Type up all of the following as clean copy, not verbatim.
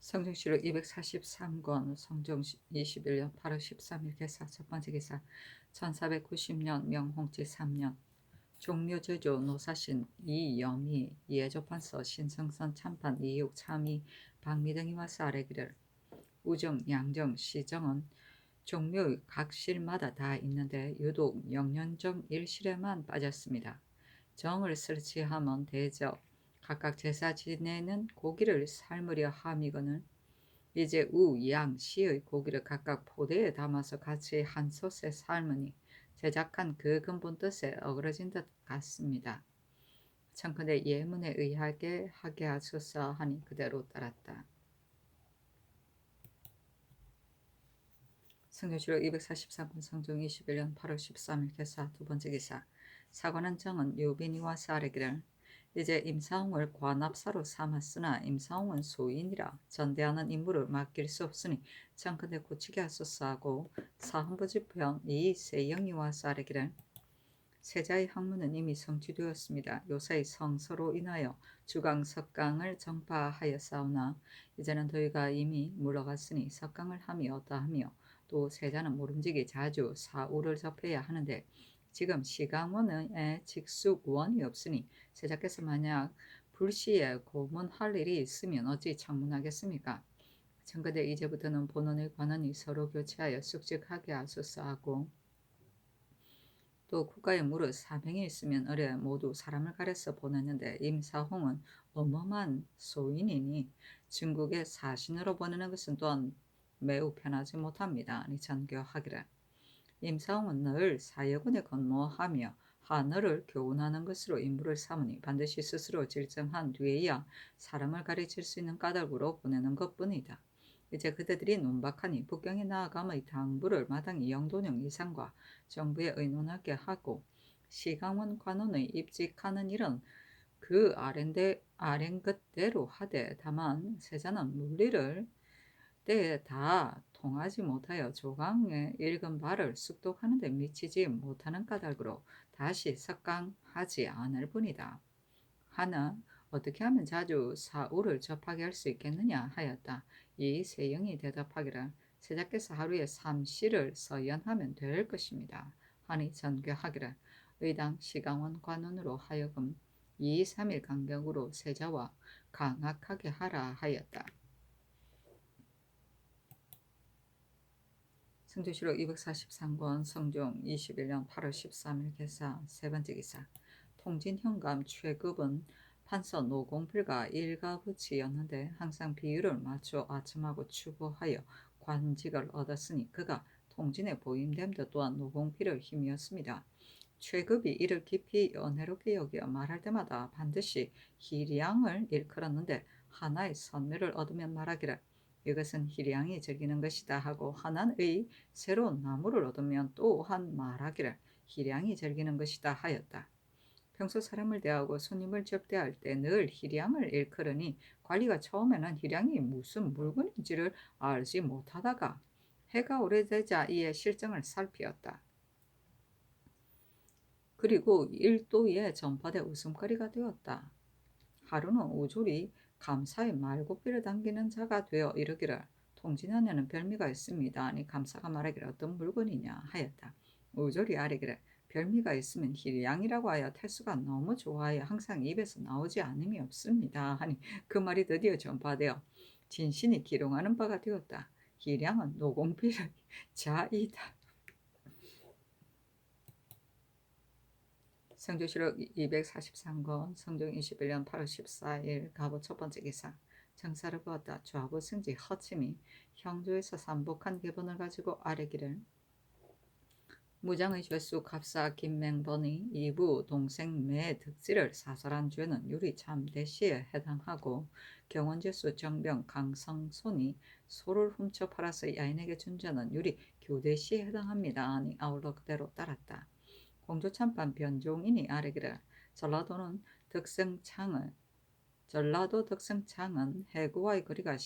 성경시록 243권 성종 21년 8월 13일 개사 첫 번째 기사 1490년 명홍치 3년 종묘제조 노사신 이영희 예조판서 신성선 참판 이육 참의 박미 등이 와서 아뢰기를 우정 양정 시정은 종묘의 각 실마다 다 있는데 유독 영년정 일실에만 빠졌습니다. 정을 설치하면 대저 각각 제사 지내는 고기를 삶으려 함이거늘 이제 우, 양, 시의 고기를 각각 포대에 담아서 같이 한 솥에 삶으니 제작한 그 근본 뜻에 어그러진 듯 같습니다. 청컨대 예문에 의하게 하게 하소서 하니 그대로 따랐다. 성경시록 243권 성종 21년 8월 13일 개사 두 번째 기사 사관한 정은 유빈이 와서 아뢰기를 이제 임사홍을 관합사로 삼았으나 임사홍은 소인이라 전대하는 임무를 맡길 수 없으니 청컨대 고치게 하소서 하고 사헌부지편 이세영이 와서 아뢰기를 세자의 학문은 이미 성취되었습니다. 요새 성서로 인하여 주강 석강을 정파하였사오나 이제는 너희가 이미 물러갔으니 석강을 함이 어떠하며 또 세자는 모름지기 자주 사우를 접해야 하는데 지금 시강원의 직숙원이 없으니 세자께서 만약 불시에 고문할 일이 있으면 어찌 창문하겠습니까? 청컨대 이제부터는 본원의 관원이 서로 교체하여 숙직하게 하소서 하고 또 국가의 무릇 사명이 있으면 어뢰 모두 사람을 가려서 보냈는데 임사홍은 어마어마한 소인이니 중국의 사신으로 보내는 것은 또한 매우 편하지 못합니다. 아니 전교하기를 임사홍은 늘 사여군에 근무하며 하늘을 교훈하는 것으로 임무를 삼으니 반드시 스스로 질정한 뒤에야 사람을 가르칠 수 있는 까닭으로 보내는 것뿐이다. 이제 그대들이 논박하니 북경에 나아감의 당부를 마땅히 영돈영 이상과 정부에 의논하게 하고 시강원 관원의 입직하는 일은 그 아랭긋대로 하되 다만 세자는 물리를 때에 다 통하지 못하여 조강에 읽은 바를 숙독하는 데 미치지 못하는 까닭으로 다시 석강하지 않을 뿐이다. 하나 어떻게 하면 자주 사우를 접하게 할 수 있겠느냐 하였다. 이 세영이 대답하기를 세자께서 하루에 3시를 서연하면 될 것입니다. 하니 전교하기를 의당 시강원 관원으로 하여금 2, 3일 간격으로 세자와 강학하게 하라 하였다. 성조시록 243권 성종 21년 8월 13일 개사 세 번째 기사 통진현감 최급은 판서 노공필과 일가부치였는데 항상 비율을 맞춰 아첨하고 추구하여 관직을 얻었으니 그가 통진에 보임됨도 또한 노공필의 힘이었습니다. 최급이 이를 깊이 은혜롭게 여겨 말할 때마다 반드시 희량을 일컬었는데 하나의 선묘를 얻으면 말하기를 이것은 희량이 즐기는 것이다 하고 하나의 새로운 나무를 얻으면 또한 말하기를 희량이 즐기는 것이다 하였다. 평소 사람을 대하고 손님을 접대할 때 늘 희량을 일컬으니 관리가 처음에는 희량이 무슨 물건인지를 알지 못하다가 해가 오래되자 이에 실정을 살피었다. 그리고 일도에 전파돼 웃음거리가 되었다. 하루는 우졸이 감사의 말고삐를 당기는 자가 되어 이르기를 통진하냐는 별미가 있습니다. 아니 감사가 말하기를 어떤 물건이냐 하였다. 우졸이 아뢰기를 별미가 있으면 희량이라고 하여 태수가 너무 좋아하여 항상 입에서 나오지 않음이 없습니다. 하니 그 말이 드디어 전파되어 진신이 기롱하는 바가 되었다. 희량은 노공필의 자이다. 성조시록 243권 성종 21년 8월 14일 가보 첫 번째 기사 정사를 보았다. 좌부 승지 허침이 형조에서 삼복한 계본을 가지고 아뢰기를 무장의 죄수 갑사 김맹번의 이부 동생 매 득지를 사살한 죄는 유리 참대시에 해당하고 경원죄수 정병 강성손이 소를 훔쳐 팔아서 야인에게 준 죄는 유리 교대시에 해당합니다. 아니 아울러 그대로 따랐다. 공조참판 변종인이 아뢰기를 전라도 덕성창은 해구와의 거리가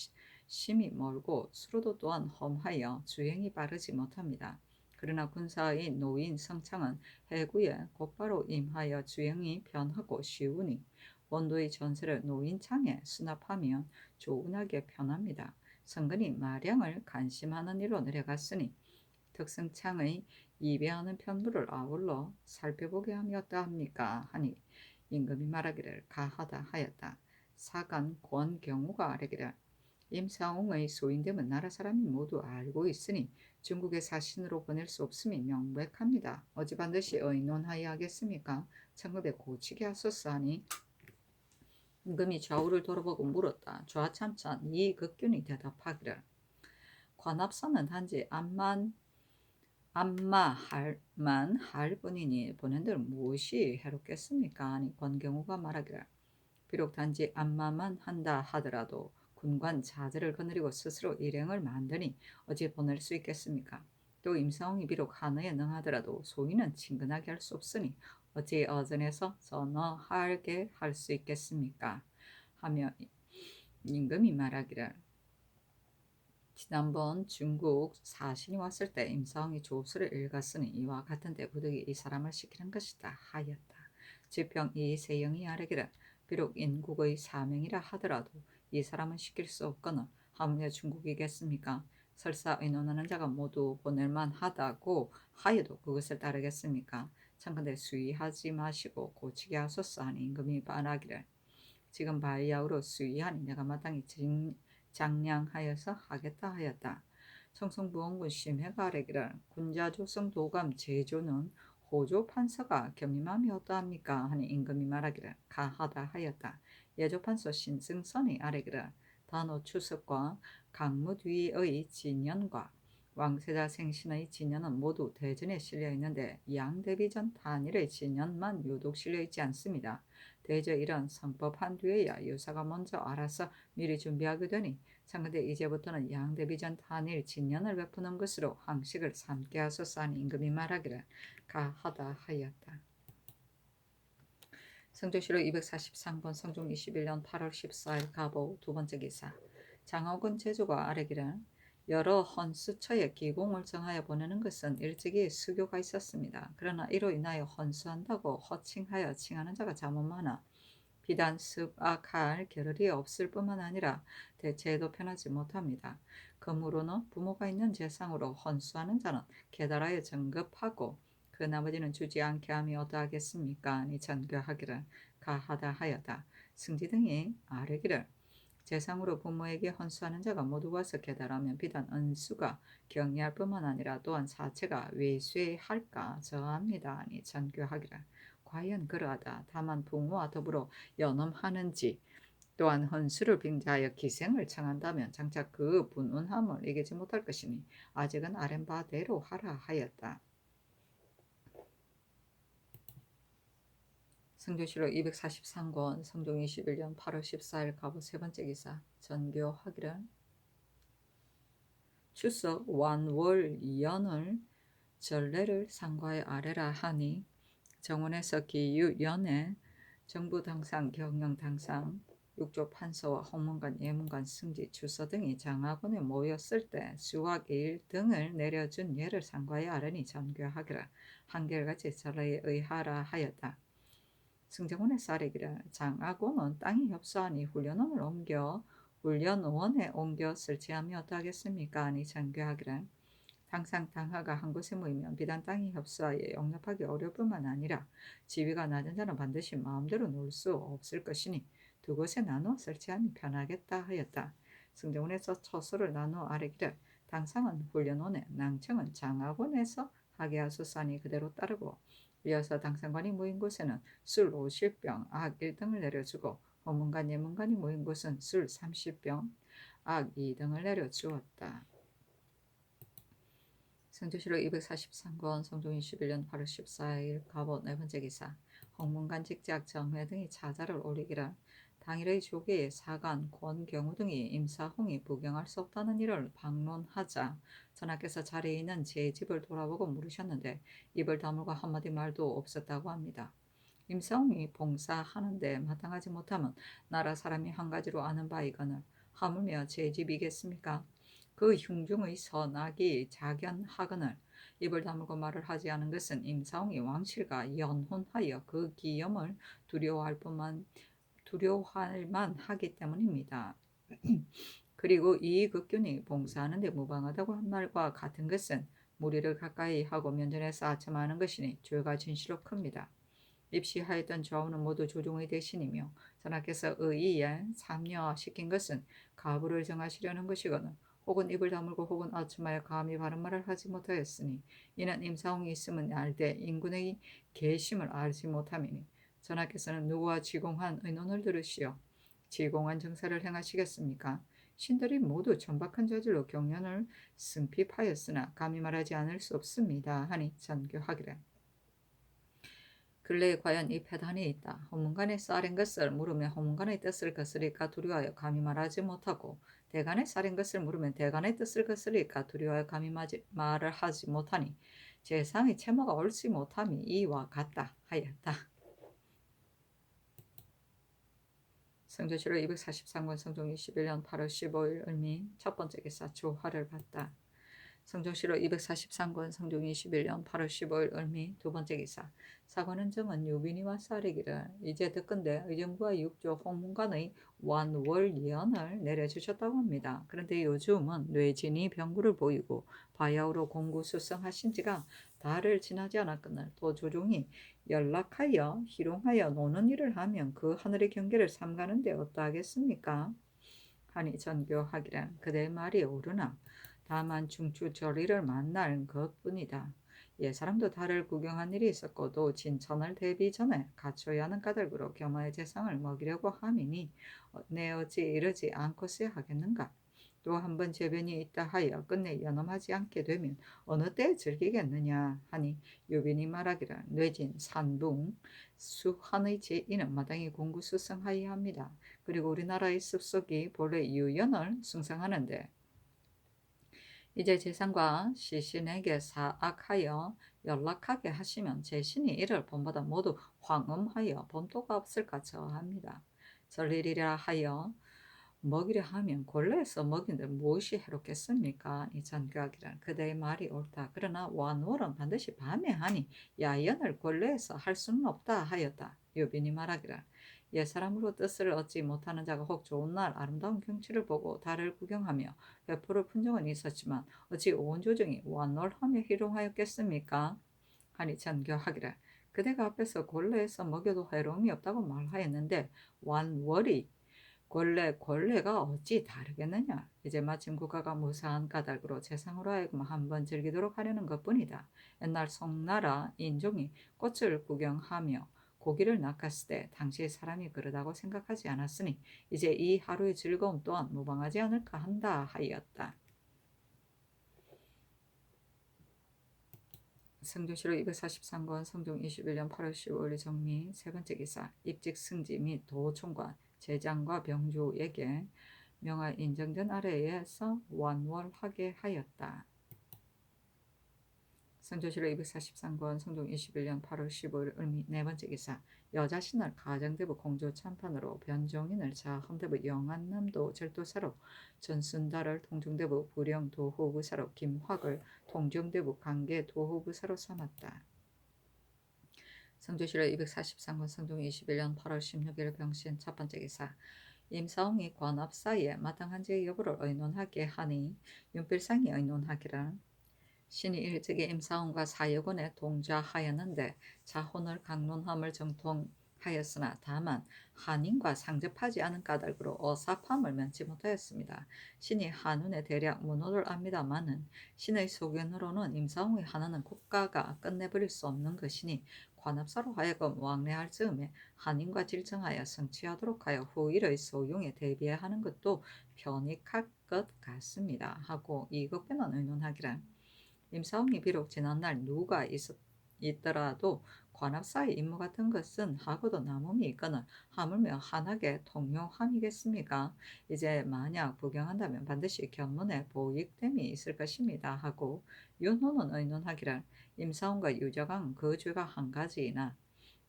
심히 멀고 수로도 또한 험하여 주행이 빠르지 못합니다. 그러나 군사의 노인 성창은 해구에 곧바로 임하여 주행이 편하고 쉬우니 원도의 전세를 노인창에 수납하면 조운하게 편합니다. 성근이 마량을 간심하는 일로 내려갔으니 덕승창의 이배하는 편부를 아울러 살펴보게 함이었다 합니까 하니 임금이 말하기를 가하다 하였다. 사간 권경우가 아뢰기를 임사홍의 소인됨은 나라 사람이 모두 알고 있으니 중국의 사신으로 보낼 수 없음이 명백합니다. 어찌 반드시 의논하여 하겠습니까? 청급에 고치게 하소서 하니 임금이 좌우를 돌아보고 물었다. 좌참찬 이극균이 대답하기를 관합사는 단지 안마할만 할 뿐이니 본인들 무엇이 해롭겠습니까? 아니 권경우가 말하기를 비록 단지 안마만 한다 하더라도 군관 자제를 거느리고 스스로 일행을 만드니 어찌 보낼 수 있겠습니까? 또 임사홍이 비록 한의에 능하더라도 소인은 친근하게 할 수 없으니 어찌 어전에서 전어하게 할 수 있겠습니까? 하며 임금이 말하기를 지난번 중국 사신이 왔을 때 임사홍이 조서를 읽었으니 이와 같은 대부득이 이 사람을 시키는 것이다 하였다. 지평 이세영이 아뢰기를 비록 인국의 사명이라 하더라도 이 사람은 시킬 수 없거늘 하물며 중국이겠습니까? 설사 의논하는 자가 모두 보낼만 하다고 하여도 그것을 따르겠습니까? 참건대 수의하지 마시고 고치게 하소서 하니 임금이 말하기를 지금 바이야우로 수의하니 내가 마땅히 장량하여서 하겠다 하였다. 청송부원군 심해가 아뢰기를 군자조성 도감 제조는 호조 판서가 겸임함이 어떠합니까? 하니 임금이 말하기를 가하다 하였다. 예조 판서 신승선이 아뢰기를 단오 추석과 강무 뒤의 진연과 왕세자 생신의 진연은 모두 대전에 실려 있는데 양대비전 단일의 진연만 유독 실려 있지 않습니다. 대저 이런 성법한 뒤에야 유사가 먼저 알아서 미리 준비하게 되니 참건대 이제부터는 양대비전 단일 진연을 베푸는 것으로 항식을 삼게 하소서 하니 임금이 말하기를 가하다 하였다. 성조실록 243권 성종 21년 8월 14일 가보 두 번째 기사 장옥은 제조가 아뢰기를 여러 헌수처에 기공을 정하여 보내는 것은 일찍이 수교가 있었습니다. 그러나 이로 인하여 헌수한다고 허칭하여 칭하는 자가 자못 많아 비단 습악할 겨를이 없을 뿐만 아니라 대체에도 편하지 못합니다. 그러므로는 부모가 있는 재상으로 헌수하는 자는 계달하여 정급하고 그 나머지는 주지 않게 함이 어떠하겠습니까? 아니 전교하기를 가하다 하여다. 승지 등이 아뢰기를 재상으로 부모에게 헌수하는 자가 모두 와서 계달하면 비단 은수가 경이할 뿐만 아니라 또한 사체가 외쇠할까 저합니다. 아니 전교하기를 과연 그러하다. 다만 부모와 더불어 연엄하는지 또한 헌수를 빙자하여 기생을 청한다면 장차 그 분운함을 이기지 못할 것이니 아직은 아랫바대로 하라 하였다. 성조실록 243권 성종 21년 8월 14일 가보 세 번째 기사 전교하기를 추석 완월 이연을 전례를 상과에 아래라 하니 정원에서 기유 연에 정부 당상 경영 당상 육조 판서와 홍문관 예문관 승지 주서 등이 장학원에 모였을 때 수학 일 등을 내려준 예를 상과에 아뢰니 전교하기라 한결같이 전례에 의하라 하였다. 승정원에서 아뢰기를 장학원은 땅이 협소하니 훈련원에 옮겨 설치하면 어떠하겠습니까? 아니 전교하기를 당상 당하가 한 곳에 모이면 비단 땅이 협소하여 용납하기 어려울 뿐만 아니라 지위가 낮은 자는 반드시 마음대로 놀 수 없을 것이니 두 곳에 나누어 설치함이 편하겠다 하였다. 승정원에서 처소를 나누어 아뢰기를 당상은 훈련원에 낭청은 장학원에서 하게 하소서 하니 그대로 따르고 이어서 당상관이 모인 곳에는 술 50병, 악 1등을 내려주고 호문관, 예문관이 모인 곳은 술 30병, 악 2등을 내려주었다. 성조실록 243권 성종 21년 8월 14일 갑옷 네 번째 기사 홍문관 직작 정회 등이 차자를 올리기를 당일의 조계에 사간 권경우 등이 임사홍이 부경할 수 없다는 일을 방론하자 전하께서 자리에 있는 제 집을 돌아보고 물으셨는데 입을 다물고 한마디 말도 없었다고 합니다. 임사홍이 봉사하는데 마땅하지 못하면 나라 사람이 한 가지로 아는 바이거늘 하물며 제 집이겠습니까? 그 흉중의 선악이 작연하거늘 입을 다물고 말을 하지 않은 것은 임사홍이 왕실과 연혼하여 그 기염을 두려워할 만하기 때문입니다. 그리고 이 극균이 봉사하는 데 무방하다고 한 말과 같은 것은 무리를 가까이 하고 면전에서 아첨하는 것이니 죄가 진실로 큽니다. 입시하였던 좌우는 모두 조종의 대신이며 전하께서 의의에 참여시킨 것은 가부를 정하시려는 것이거늘 혹은 입을 다물고 혹은 아첨하여 감히 바른 말을 하지 못하였으니 이는 임사홍이 있음은 알되 인군의 계심을 알지 못함이니 전하께서는 누구와 지공한 의논을 들으시어 지공한 정사를 행하시겠습니까? 신들이 모두 천박한 저질로 경륜을 승핍하였으나 감히 말하지 않을 수 없습니다 하니 전교하기를 근래에 과연 이 패단이 있다. 허문간의 쌀인 것을 물으면 허문간의 뜻을 거스릴까 두려워하여 감히 말하지 못하고 대간의 쌀인 것을 물으면 대간의 뜻을 거스릴까 두려워하여 감히 말을 하지 못하니 제상의 채모가 옳지 못함이 이와 같다 하였다. 성조실록 243권 성종 21년 8월 15일 을미 첫 번째 기사 조화를 봤다. 성종실록 243권 성종 21년 8월 15일 을미 두 번째 기사 사관은 정은 유빈이와 쌀이기를 이제 듣건대 의정부와 육조 홍문관의 완월 예언을 내려주셨다고 합니다. 그런데 요즘은 뇌진이 병구를 보이고 바야흐로 공구수성하신 지가 달을 지나지 않았거늘 또 조종이 연락하여 희롱하여 노는 일을 하면 그 하늘의 경계를 삼가는데 어떠하겠습니까? 하니 전교하기를 그대의 말이 옳으나 다만 중추절리를 만날 것뿐이다. 사람도 달을 구경한 일이 있었고도 진천을 대비 전에 갖춰야 하는 까닭으로 겸하의 재상을 먹이려고 함이니 내 어찌 이러지 않고서야 하겠는가. 또 한 번 재변이 있다 하여 끝내 연엄하지 않게 되면 어느 때 즐기겠느냐 하니 유빈이 말하기를 뇌진 산붕 수한의 제인은 마땅히 공구수성하여야 합니다. 그리고 우리나라의 습속이 본래 유연을 숭상하는데 이제 재상과 시신에게 사악하여 연락하게 하시면 제신이 이를 본보다 모두 황음하여 본도가 없을까 저합니다. 절일이라 하여 먹이려 하면 권례에서 먹이는데 무엇이 해롭겠습니까? 이 전교하기란 그대의 말이 옳다. 그러나 완월은 반드시 밤에 하니 야연을 권례에서 할 수는 없다 하였다. 유빈이 말하기를 옛사람으로 뜻을 얻지 못하는 자가 혹 좋은 날 아름다운 경치를 보고 달을 구경하며 회포를 푼 적은 있었지만 어찌 온 조정이 완월하며 희롱하였겠습니까? 하니 전교하기를 그대가 앞에서 권례에서 먹여도 해로움이 없다고 말하였는데 완월이 권례가 어찌 다르겠느냐. 이제 마침 국가가 무사한 까닭으로 재상으로 하여금 한번 즐기도록 하려는 것뿐이다. 옛날 송나라 인종이 꽃을 구경하며 고기를 낚았을 때 당시의 사람이 그러다고 생각하지 않았으니 이제 이 하루의 즐거움 또한 무방하지 않을까 한다 하였다. 성종실록 243권 성종 21년 8월 15일 정미 세 번째 기사 입직 승지 및 도총관 제장과 병조에게 명하 인정된 아래에서 완월하게 하였다. 성조실록 243권 성종 21년 8월 15일 을미 네 번째 기사 여자신을 가정대부 공조 참판으로 변종인을 자험대부 영안남도 절도사로 전순달을 통중대부 불영도호부사로 김확을 통중대부 강계도호부사로 삼았다. 성조실록 243권 성종 21년 8월 16일 병신 첫 번째 기사 임사홍이 관합 사이에 마땅한 제 여부를 의논하게 하니 윤필상이 의논하기를 신이 일찍이 임사홍과 사여군에 동자하였는데 자혼을 강론함을 정통하였으나 다만 한인과 상접하지 않은 까닭으로 어사함을 면치 못하였습니다. 신이 한운의 대략 문호를 압니다마는 신의 소견으로는 임사홍의 하나는 국가가 끝내버릴 수 없는 것이니 관합사로 하여금 왕래할 즈음에 한인과 질정하여 성취하도록 하여 후일의 소용에 대비하는 것도 편익할 것 같습니다. 하고 이것께는 의논하기를 임사홍이 비록 지난날 누가 있더라도 관합사의 임무 같은 것은 하고도 남음이 있거늘 하물며 한하게 통용함이겠습니까? 이제 만약 부경한다면 반드시 견문에 보익됨이 있을 것입니다. 하고 윤호는 의논하기를 임사홍과 유저강은 그 죄가 한 가지이나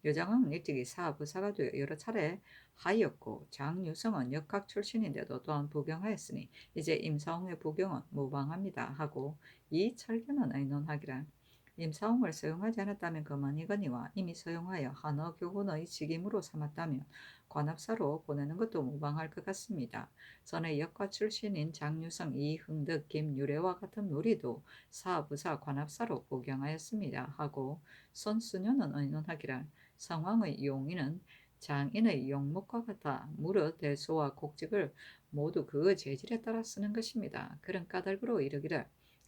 유저강은 일찍이 사부사가 되어 여러 차례 하였고 장유성은 역학 출신인데도 또한 부경하였으니 이제 임사홍의 부경은 무방합니다. 하고 이 철견은 의논하기를 임사홍을 사용하지 않았다면 그만이거니와 이미 사용하여 한어 교훈의 직임으로 삼았다면 관합사로 보내는 것도 무방할 것 같습니다. 전에 역과 출신인 장유성, 이흥득, 김유래와 같은 무리도 사부사 관합사로 복용하였습니다. 하고 손수녀는 의논하기를 상황의 용인은 장인의 용목과 같아 무릇 대소와 곡직을 모두 그 재질에 따라 쓰는 것입니다. 그런 까닭으로 이르기를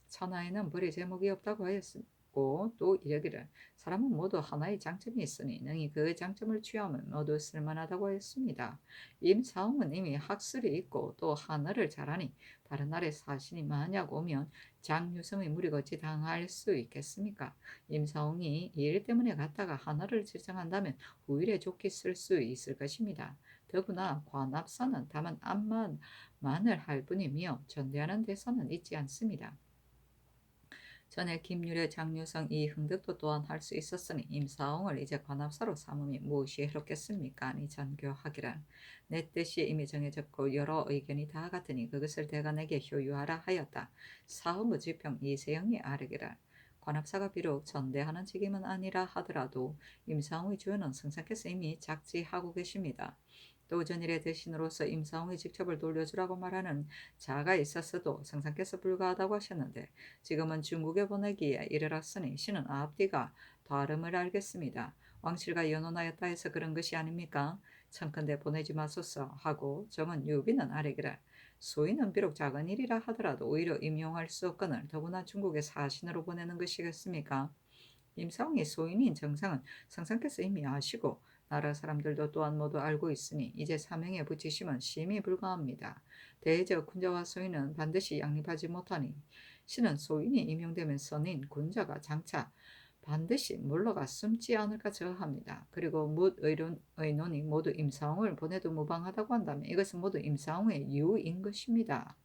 천하에는 벌의 제목이 없다고 하였고 또 이르기를 사람은 모두 하나의 장점이 있으니 능히 그 장점을 취하면 모두 쓸만하다고 하였습니다. 임사홍은 이미 학술이 있고 또 하나를 잘하니 다른 나라에 사신이 만약 오면 장유성의 무리가 어찌 당할 수 있겠습니까? 임사홍이 이 일 때문에 갔다가 하나를 질정한다면 후일에 좋게 쓸 수 있을 것입니다. 더구나 관합사는 다만 암만을 할 뿐이며 전대하는 데서는 있지 않습니다. 전에 김유래, 장유성, 이흥득도 또한 할 수 있었으니 임사홍을 이제 관합사로 삼음이 무엇이 해롭겠습니까? 아니 전교하기를 내 뜻이 이미 정해졌고 여러 의견이 다 같으니 그것을 대가 내게 효유하라 하였다. 사후무지평 이세영이 아뢰기를 관합사가 비록 전대하는 직임은 아니라 하더라도 임사홍의 주연은 성상께서 이미 작지하고 계십니다. 또 전일의 대신으로서 임사홍의 직첩을 돌려주라고 말하는 자가 있었어도 성상께서 불가하다고 하셨는데 지금은 중국에 보내기에 이르렀으니 신은 앞뒤가 다름을 알겠습니다. 왕실과 연혼하였다 해서 그런 것이 아닙니까? 청컨대 보내지 마소서 하고 정은 유비는 아뢰기를 소인은 비록 작은 일이라 하더라도 오히려 임용할 수 없거늘 더구나 중국에 사신으로 보내는 것이겠습니까? 임사홍이 소인인 정상은 성상께서 이미 아시고 나라 사람들도 또한 모두 알고 있으니 이제 사명에 붙이시면 심히 불가합니다. 대저 군자와 소인은 반드시 양립하지 못하니 신은 소인이 임용되면 선인 군자가 장차 반드시 물러가 숨지 않을까 저합니다. 그리고 묻 의논이 모두 임사홍을 보내도 무방하다고 한다면 이것은 모두 임사홍의 유인 것입니다.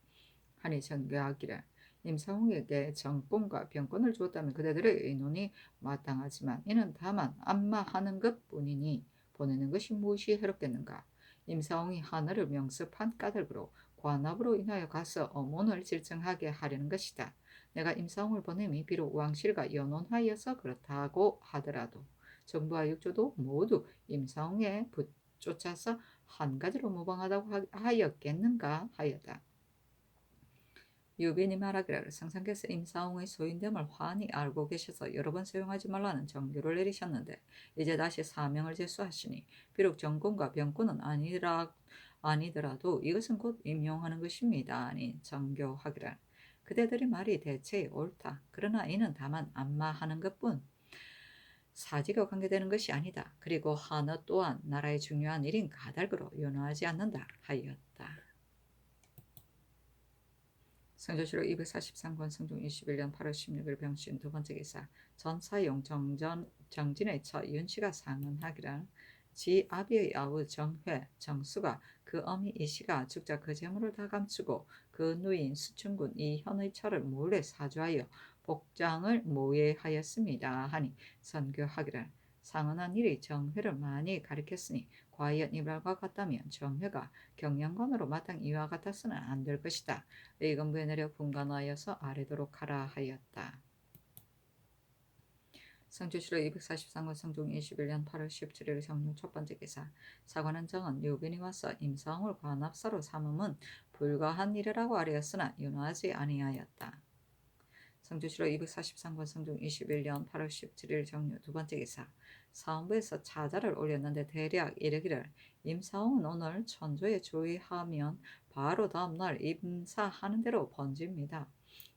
하니 전교하기를 임사홍에게 정권과 병권을 주었다면 그대들의 의논이 마땅하지만 이는 다만 안마하는 것뿐이니 보내는 것이 무엇이 해롭겠는가. 임사홍이 하늘을 명습한 까닭으로 관합으로 인하여 가서 어몬을 질증하게 하려는 것이다. 내가 임사홍을 보냄이 비록 왕실과 연혼하여서 그렇다고 하더라도 정부와 육조도 모두 임사홍에 붙쫓아서 한 가지로 무방하다고 하였겠는가 하였다. 유빈이 말하기를 성상께서 임사홍의 소인됨을 환히 알고 계셔서 여러 번 사용하지 말라는 정규를 내리셨는데 이제 다시 사명을 제수하시니 비록 정권과 병권은 아니더라도 이것은 곧 임용하는 것입니다. 아니 정교하기를 그대들의 말이 대체 옳다. 그러나 이는 다만 안마하는 것뿐 사지가 관계되는 것이 아니다. 그리고 하나 또한 나라의 중요한 일인 가달그로 연호하지 않는다 하였다. 성조실록 243권 성종 21년 8월 16일 병신 두 번째 기사 전사용 정진의 처 윤씨가 상언하기를 지 아비의 아우 정회 정수가 그 어미 이씨가 죽자 그 재물을 다 감추고 그 누이인 수춘군 이현의 처를 몰래 사주하여 복장을 모해하였습니다. 하니 선교하기를 상언한 일이 정회를 많이 가리켰으니 과연 이 말과 같다면 정회가 경영관으로 마땅 이와 같아서는 안 될 것이다. 의금부에 내려 분간하여서 아래도록 하라 하였다. 성주시로 243권 성종 21년 8월 17일 정유 첫 번째 기사 사관은 정은 유빈이 와서 임사홍을 관합사로 삼음은 불가한 일이라고 아뢰었으나 윤호하지 아니하였다. 성주시로 243권 성종 21년 8월 17일 정유 두 번째 기사 사헌부에서 차자를 올렸는데 대략 이르기를 임사홍은 오늘 천조에 조의하면 바로 다음날 임사하는 대로 번집니다.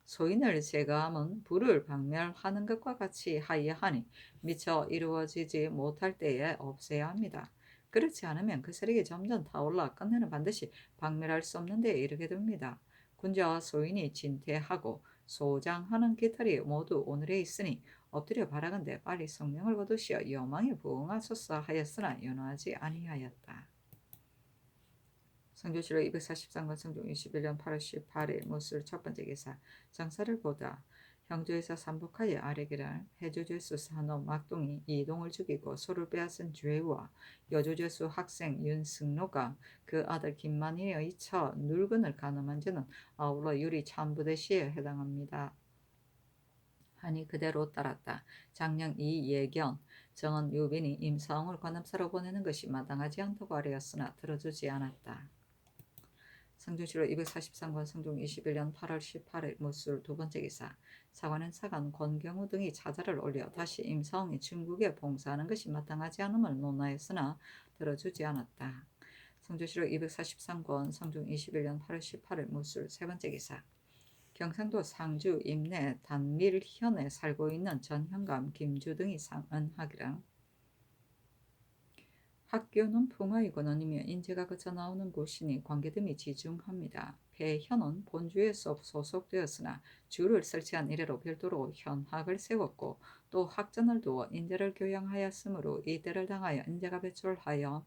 소인을 제거함은 불을 박멸하는 것과 같이 하여야 하니 미처 이루어지지 못할 때에 없애야 합니다. 그렇지 않으면 그 세력이 점점 타올라 끝내는 반드시 박멸할 수 없는 데에 이르게 됩니다. 군자와 소인이 진퇴하고 소장하는 깃털이 모두 오늘에 있으니 엎드려 바라건대 빨리 성명을 거두시어 여망에 부응하소서 하였으나 연호하지 아니하였다. 성조실록 243권 성종 21년 8월 18일 무술 첫 번째 기사 장사를 보다 형조에서 삼복하여 아뢰기를 해조죄수 산업 막동이 이동을 죽이고 소를 빼앗은 죄와 여조죄수 학생 윤승로가 그 아들 김만희의 처 늙은을 간음한 죄는 아울러 유리 참부대 시에 해당합니다. 하니 그대로 따랐다. 장령 이예견 정은 유빈이 임사홍을 관음사로 보내는 것이 마땅하지 않다고 아뢰었으나 들어주지 않았다. 성중시로 243권 성중 21년 8월 18일 무술 두 번째 기사. 사관은 사관 권경우 등이 차자를 올려 다시 임사홍이 중국에 봉사하는 것이 마땅하지 않음을 논하였으나 들어주지 않았다. 성주시로 243권 성중 21년 8월 18일 무술 세 번째 기사. 경상도 상주 임내 단밀현에 살고 있는 전현감 김주 등이 상언하기를 학교는 풍화이고는이며 인재가 그쳐 나오는 곳이니 관계됨이 지중합니다. 배현은 본주에 소속되었으나 주를 설치한 이래로 별도로 현학을 세웠고 또 학전을 두어 인재를 교양하였으므로 이때를 당하여 인재가 배출하여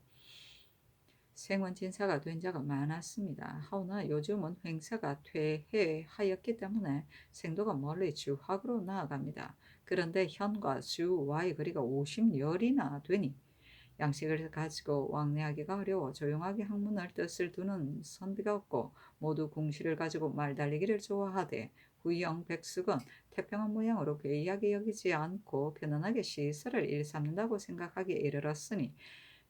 생원진사가 된 자가 많았습니다. 하오나 요즘은 횡사가 퇴해하였기 때문에 생도가 멀리 주학으로 나아갑니다. 그런데 현과 주와의 거리가 50열이나 되니 양식을 가지고 왕래하기가 어려워 조용하게 학문을 뜻을 두는 선비가 없고 모두 궁시를 가지고 말 달리기를 좋아하되 후영 백숙은 태평한 모양으로 괴이하게 여기지 않고 편안하게 시설을 일삼는다고 생각하기에 이르렀으니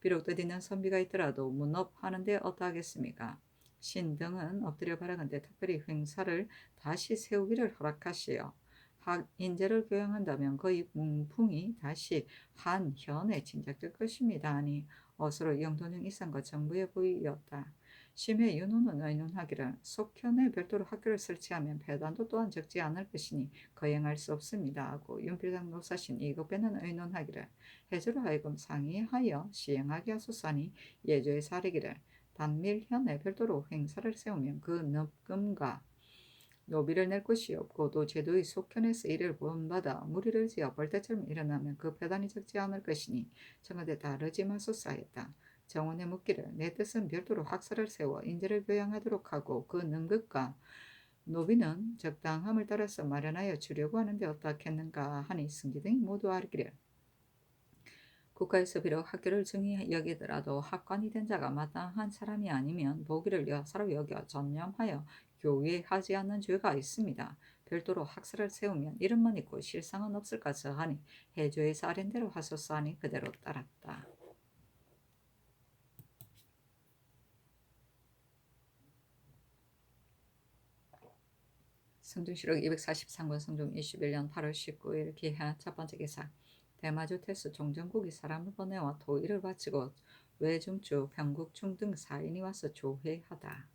비록 뜻있는 선비가 있더라도 문업하는데 어떠하겠습니까? 신 등은 엎드려 바라건대 특별히 횡사를 다시 세우기를 허락하시어 인재를 교양한다면 거의 문풍이 다시 한현에 진작될 것입니다. 하니 어서로 영돈형 이상과 정부에 보이었다. 심해 윤호는 의논하기를 속현에 별도로 학교를 설치하면 폐단도 또한 적지 않을 것이니 거행할 수 없습니다. 하고 윤필당 노사신 이급배는 의논하기를 해주로 하여금 상의하여 시행하게 하소서하니 예조의 사례기를 단밀현에 별도로 행사를 세우면 그 납금과 노비를 낼 곳이 없고 또 제도의 속현에서 이를 본받아 무리를 지어 벌떼처럼 일어나면 그 폐단이 적지 않을 것이니 청와대 다르지 마소서 하였다. 정원에 묻기를 내 뜻은 별도로 학사를 세워 인재를 교양하도록 하고 그 능극과 노비는 적당함을 따라서 마련하여 주려고 하는데 어떻겠는가 하니 승지 등이 모두 알기를 국가에서 비록 학교를 증히 여기더라도 학관이 된 자가 마땅한 사람이 아니면 보기를 여사로 여겨 전념하여 교회하지 않는 죄가 있습니다. 별도로 학사를 세우면 이름만 있고 실상은 없을까서 하니 해조에서 아랜대로 하소서 하니 그대로 따랐다. 성중시록 243권 성중 21년 8월 19일 기하 첫 번째 기사. 대마주 태수 종정국이 사람을 보내와 도의를 바치고 외중주 병국충 등 사인이 와서 조회하다.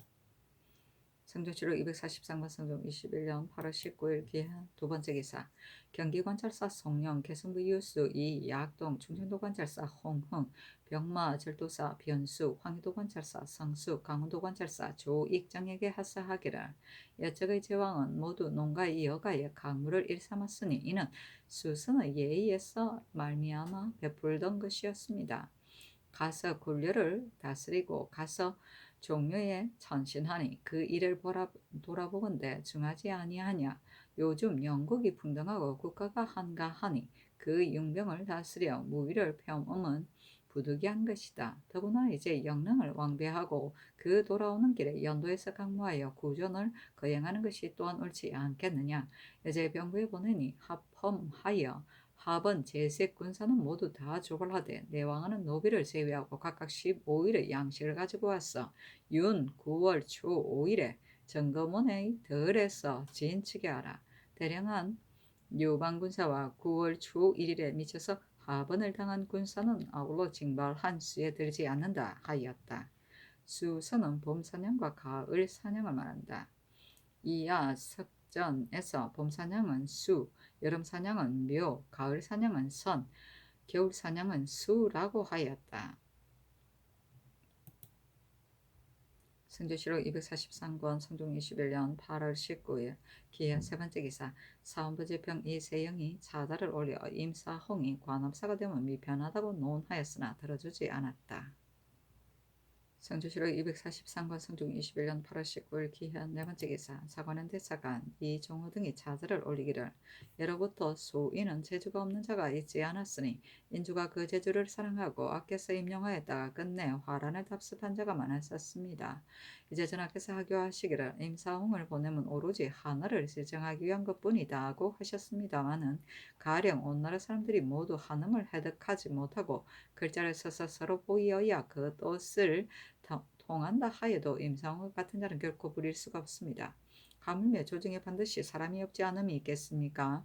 성중시록 243권 성중 21년 8월 19일 기하 두 번째 기사. 경기관찰사 송영 개성부 이우수 이약동 충청도관찰사 홍흥 병마절도사 변수 황해도관찰사 성수 강원도관찰사 조익정에게 하사하기를 여적의 제왕은 모두 농가의 여가의 강물을 일삼았으니 이는 수선의 예의에서 말미암아 베풀던 것이었습니다. 가서 굴려를 다스리고 가서 종묘에 천신하니 그 일을 돌아보건대 중하지 아니하냐. 요즘 영국이 풍성하고 국가가 한가하니 그 융병을 다스려 무위를 펴엄은 부득이한 것이다. 더구나 이제 영릉을 왕배하고 그 돌아오는 길에 연도에서 강모하여 구전을 거행하는 것이 또한 옳지 않겠느냐. 이제 병부에 보내니 합험하여 합은 제색 군사는 모두 다 조벌하되 내왕하는 노비를 제외하고 각각 15일의 양식을 가지고 왔어. 윤 9월 초 5일에 정거문의 덜에서 진치게 하라. 대령한 유방군사와 9월 초 1일에 미쳐서 하번을 당한 군사는 아울러 징발한 수에 들지 않는다 하였다. 수서는 봄 사냥과 가을 사냥을 말한다. 이하 석전에서 봄 사냥은 수, 여름 사냥은 묘, 가을 사냥은 선, 겨울 사냥은 수라고 하였다. 승조시록 243권 성종 21년 8월 19일 기해 세 번째 기사. 사원부제평 이세영이 차다를 올려 임사홍이 관업사가 되면 미편하다고 논하였으나 들어주지 않았다. 성주시로 243권 성중 21년 8월 19일 기한 네 번째 기사 사관은 대사관 이종호 등이 차들을 올리기를 예로부터 소인은 재주가 없는 자가 있지 않았으니 인주가 그 재주를 사랑하고 아껴서 임용하였다가 끝내 화란을 답습한 자가 많았었습니다. 이제 전하께서 하교하시기를 임사홍을 보내면 오로지 하늘을 지정하기 위한 것뿐이다 하고 하셨습니다마는 가령 온 나라 사람들이 모두 한음을 해득하지 못하고 글자를 써서 서로 보이어야 그 뜻을 통한다 하여도 임상호 같은 자는 결코 부릴 수가 없습니다. 가물며 조정에 반드시 사람이 없지 않음이 있겠습니까?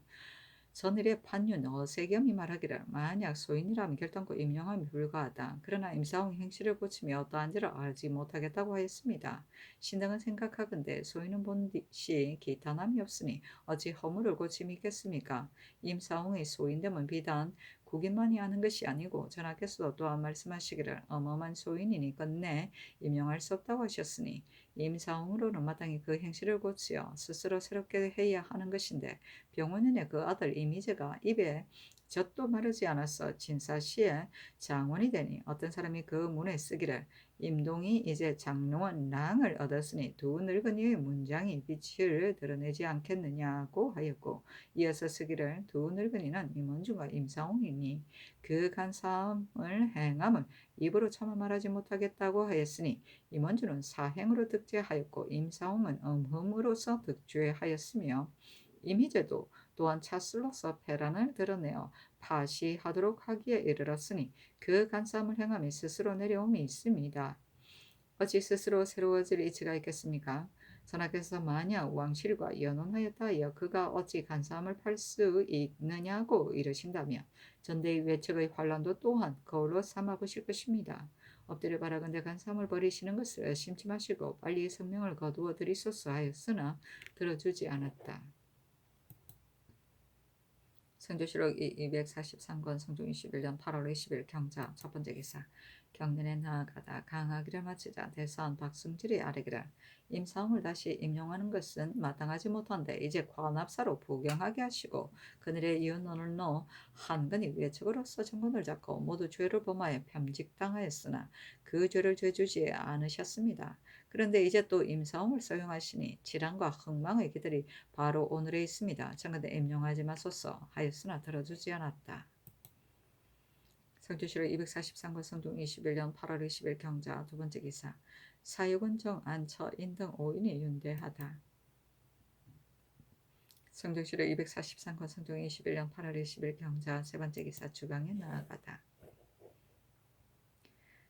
전일의 판윤 어세겸이 말하기를 만약 소인이라면 결단코 임명함이 불가하다. 그러나 임사홍 행실을 고치며 어떠한지를 알지 못하겠다고 하였습니다. 신등은 생각하건대 소인은 본시 기탄함이 없으니 어찌 허물을 고침이 있겠습니까? 임사홍의 소인됨은 비단 국인만이 아는 것이 아니고 전하께서도 또한 말씀하시기를 어마어마한 소인이니 끝내 임명할 수 없다고 하셨으니 임사홍으로는 마땅히 그 행실을 고치어 스스로 새롭게 해야 하는 것인데 병원인의 그 아들 이미재가 입에 젖도 마르지 않았어 진사시에 장원이 되니 어떤 사람이 그 문에 쓰기를 임동이 이제 장로원 랑을 얻었으니 두 늙은이의 문장이 빛을 드러내지 않겠느냐고 하였고 이어서 쓰기를 두 늙은이는 임원주가 임사홍이니 그 간사함을 행함을 입으로 차마 말하지 못하겠다고 하였으니 임원주는 사행으로 득죄하였고 임사홍은 음흠으로서 득죄하였으며 이미재도 또한 차슬로서 패란을 드러내어 파시하도록 하기에 이르렀으니 그 간사함을 행함이 스스로 내려옴이 있습니다. 어찌 스스로 새로워질 이치가 있겠습니까? 전하께서 만약 왕실과 연혼하였다 하여 그가 어찌 간사함을 팔 수 있느냐고 이르신다면 전대의 외척의 환란도 또한 거울로 삼아보실 것입니다. 엎드려 바라건대 간사함을 버리시는 것을 심지 마시고 빨리 성명을 거두어 드리소서 하였으나 들어주지 않았다. 성조실록 243권 성종 21년 8월 20일 경자 첫 번째 기사 경년에 나아가다 강하기를 마치자 대사원 박승질이 아뢰기를 임사홍을 다시 임용하는 것은 마땅하지 못한데 이제 관합사로 부경하게 하시고 그늘의 이웃논을 넣어 한근이 외척으로서 정권을 잡고 모두 죄를 범하여 폄직당하였으나 그 죄를 죄주지 않으셨습니다. 그런데 이제 또 임사홍을 사용하시니 질환과 흥망의 기들이 바로 오늘에 있습니다. 청근대 임용하지 마소서 하였으나 들어주지 않았다. 성주시로 243권 성종 21년 8월 20일 경자 두 번째 기사 사육은 정안 처인 등 5인이 윤대하다. 성주시로 243권 성종 21년 8월 20일 경자 세 번째 기사 주강에 나아가다.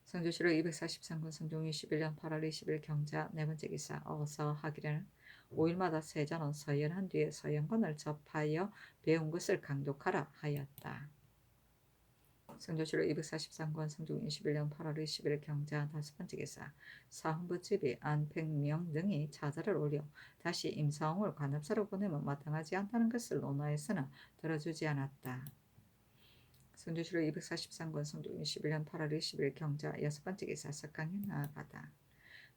성주시로 243권 성종 21년 8월 20일 경자 네 번째 기사 어서 하기를 5일마다 세자는 서연한 뒤에 서연권을 접하여 배운 것을 강독하라 하였다. 성조실록 243권 성종 21년 8월 20일 경자 다섯 번째 기사 사헌부집이 안팽명 등이 차자를 올려 다시 임사홍을 관합사로 보내면 마땅하지 않다는 것을 논하였으나 들어주지 않았다. 성조실록 243권 성종 21년 8월 20일 경자 여섯 번째 기사 석강에 나아가다.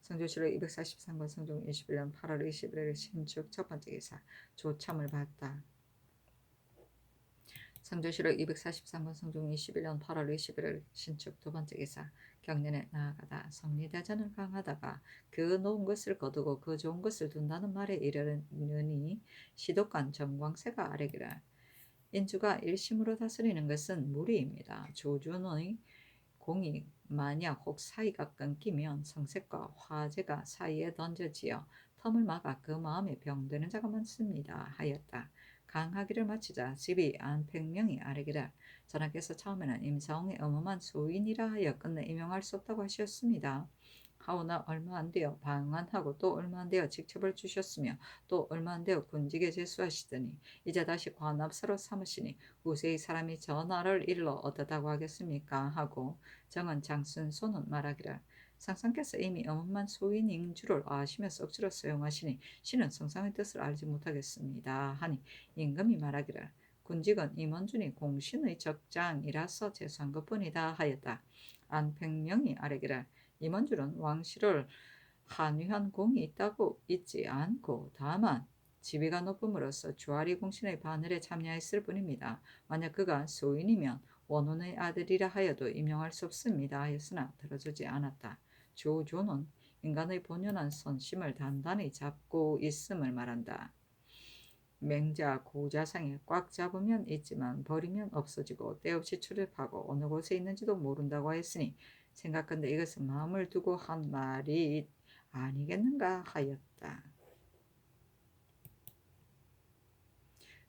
성조실록 243권 성종 21년 8월 21일 신축 첫 번째 기사 조참을 받다. 성조실록 243권 성종 21년 8월 21일 신축 두 번째 기사 경년에 나아가다. 성리대전을 강하다가 그 놓은 것을 거두고 그 좋은 것을 둔다는 말에 이르느니 시독관 정광세가 아뢰기를 인주가 일심으로 다스리는 것은 무리입니다. 조준의 공이 만약 혹 사이가 끊기면 성색과 화제가 사이에 던져지어 텀을 막아 그 마음에 병드는 자가 많습니다 하였다. 강하기를 마치자 집이 안팽명이 아뢰기를 전하께서 처음에는 임사홍의 어마어마한 소인이라 하여 끝내 임용할 수 없다고 하셨습니다. 하오나 얼마 안 되어 방한하고 또 얼마 안 되어 직첩을 주셨으며 또 얼마 안 되어 군직에 제수하시더니 이제 다시 관합사로 삼으시니 우세의 사람이 전하를 일러 어떠다고 하겠습니까 하고 정은 장순소는 말하기를 상상께서 이미 어마어마한 소인인 줄을 아시면서 억지로 사용하시니 신은 성상의 뜻을 알지 못하겠습니다 하니 임금이 말하기를 군직은 임원준이 공신의 적장이라서 제수한 것뿐이다 하였다. 안팽명이 아뢰기를 임원준은 왕실을 한위한 공이 있다고 있지 않고 다만 지위가 높음으로써 주아리 공신의 바늘에 참여했을 뿐입니다. 만약 그가 소인이면 원혼의 아들이라 하여도 임용할 수 없습니다 하였으나 들어주지 않았다. 조조는 인간의 본연한 선심을 단단히 잡고 있음을 말한다. 맹자 고자상에 꽉 잡으면 있지만 버리면 없어지고 때없이 출입하고 어느 곳에 있는지도 모른다고 했으니 생각건대 이것은 마음을 두고 한 말이 아니겠는가 하였다.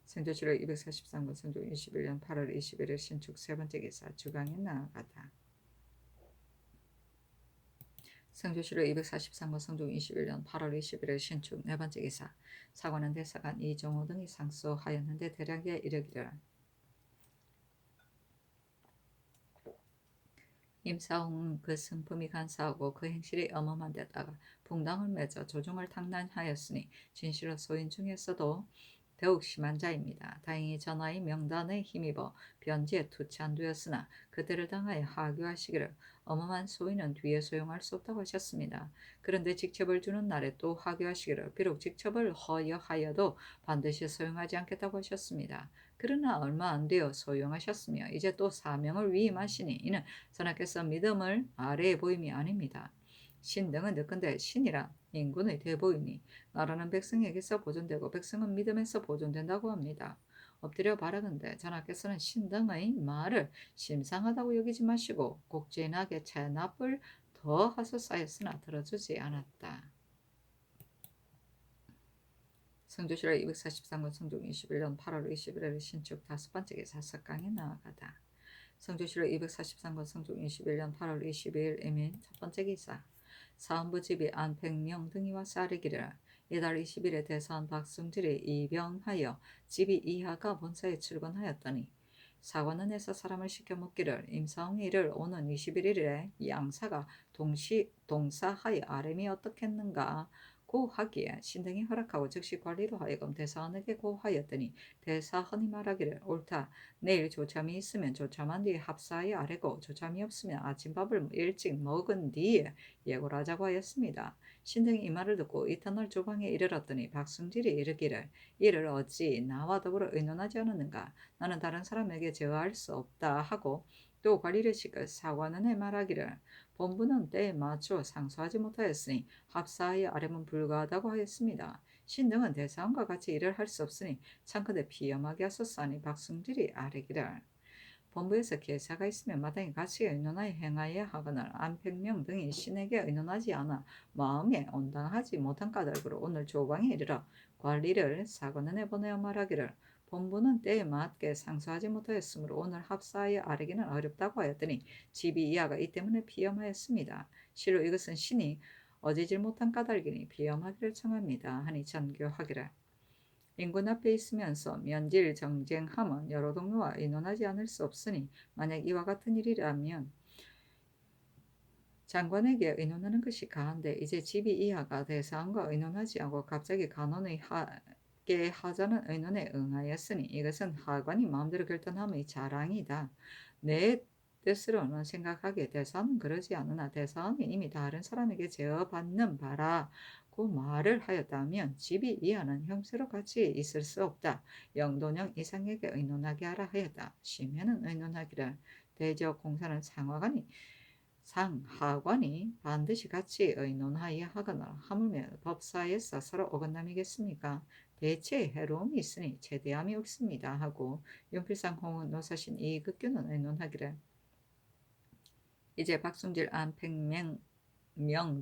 성조실록 243권 성조 21년 8월 21일 신축 세 번째 기사 주강에 나아가다. 성조실록 243권 성조 21년 8월 21일 신축 네 번째 기사 사관은 대사관 이종호 등이 상소하였는데 대략에 이르기를 임사홍은 그 승품이 간사하고 그 행실이 엄험한 데다가 붕당을 맺어 조종을 탕난하였으니 진실로 소인 중에서도 더욱 심한 자입니다. 다행히 전하의 명단에 힘입어 변지에 투찬되었으나 그들을 당하여 하교하시기를 엄험한 소인은 뒤에 소용할 수 없다고 하셨습니다. 그런데 직첩을 주는 날에 또 하교하시기를 비록 직첩을 허여하여도 반드시 소용하지 않겠다고 하셨습니다. 그러나 얼마 안 되어 소용하셨으며 이제 또 사명을 위임하시니 이는 선하께서 믿음을 아래에 보임이 아닙니다. 신 등은 듣건대 신이라 인군의 대보이니 나라는 백성에게서 보존되고 백성은 믿음에서 보존된다고 합니다. 엎드려 바라건대 전하께서는 신 등의 말을 심상하다고 여기지 마시고 곡진하게 체납을 더 하소사였으나 들어주지 않았다. 성조실록 243권 성종 21년 8월 21일 신축 다섯 번째 기사 석강에 나아가다. 성조실록 243권 성종 21년 8월 22일 이민 첫 번째 기사 사헌부 집이 안팽명 등이 와서 아뢰기를 이달 20일에 대사원 박승질이 입영하여 집이 이하가 본사에 출근하였더니 사관원에서 사람을 시켜 묻기를 임사홍의 일을 오는 21일에 양사가 동사하여 아뢰미 어떻겠는가 고 하기에 신등이 허락하고 즉시 관리로 하여금 대사원에게 고하였더니 대사헌이 말하기를 옳다. 내일 조참이 있으면 조참한 뒤에 합사하여 아뢰고 조참이 없으면 아침밥을 일찍 먹은 뒤에 예고를 하자고 하였습니다. 신등이 이 말을 듣고 이튿날 조방에 이르렀더니 박승질이 이르기를 이를 어찌 나와 더불어 의논하지 않았는가. 나는 다른 사람에게 제어할 수 없다 하고 또 관리를 시켜 사관원에 말하기를 본부는 때에 맞춰 상소하지 못하였으니 합사하여 아뢰면 불가하다고 하였습니다. 신등은 대사원과 같이 일을 할 수 없으니 참컨대 피엄하게 하소서하니 박승질이 아뢰기를 본부에서 계사가 있으면 마땅히 같이 의논하여 행하여야 하거늘 안팽명 등이 신에게 의논하지 않아 마음에 온당하지 못한 까닭으로 오늘 조방에 이르러 관리를 사관원에 보내어 말하기를 본부는 때에 맞게 상소하지 못하였으므로 오늘 합사하여 아뢰기는 어렵다고 하였더니 집이 이하가 이 때문에 피엄하였습니다. 실로 이것은 신이 어지질 못한 까닭이니 피엄하기를 청합니다. 하니 전교하기를 인군 앞에 있으면서 면질 정쟁함은 여러 동료와 의논하지 않을 수 없으니 만약 이와 같은 일이라면 장관에게 의논하는 것이 가한데 이제 집이 이하가 대사원과 의논하지 않고 갑자기 간원의 하게 하자는 의논에 응하였으니 이것은 하관이 마음대로 결단함의 자랑이다. 내 뜻으로는 생각하기에 대사원은 그러지 않으나 대사원이 이미 다른 사람에게 제어받는 바라 고 말을 하였다면 집이 이하는 형세로 같이 있을 수 없다. 영돈형 이상에게 의논하게 하라 하였다. 심해는 의논하기를 대저 공사는 상하관이 반드시 같이 의논하여야 하거나 하물며 법사에서 서로 어긋남이겠습니까? 대체 해로움이 있으니 제대함이 없습니다 하고 윤필상 홍은 노사신 이극규는 의논하기를 이제 박승질 안팽명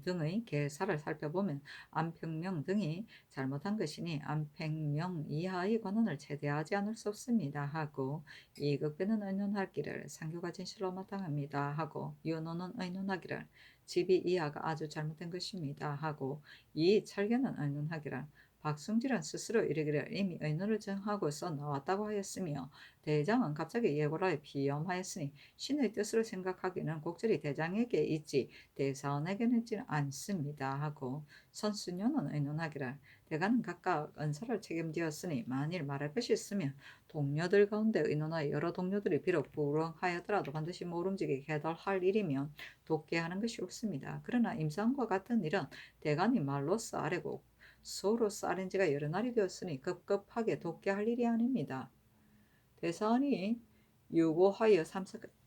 등의 계사를 살펴보면 안팽명 등이 잘못한 것이니 안팽명 이하의 관원을 제대하지 않을 수 없습니다 하고 이극배는 의논하기를 상교가 진실로 마땅합니다 하고 윤호는 의논하기를 집이 이하가 아주 잘못된 것입니다 하고 이철견은 의논하기를 박승질은 스스로 이르기를 이미 의논을 정하고서 나왔다고 하였으며 대장은 갑자기 예고를 하여 비염하였으니 신의 뜻으로 생각하기는 곡절이 대장에게 있지 대사원에게는 있지는 않습니다 하고 선수녀는 의논하기를 대가는 각각 은사를 책임지었으니 만일 말할 것이 있으면 동료들 가운데 의논하여 여러 동료들이 비록 불응하였더라도 반드시 모름지기 해달할 일이면 돕게 하는 것이 옳습니다. 그러나 임상과 같은 일은 대간이 말로써 아뢰고 소로써 아랜 지가 여러 날이 되었으니 급급하게 돕게 할 일이 아닙니다. 대사원이 요구하여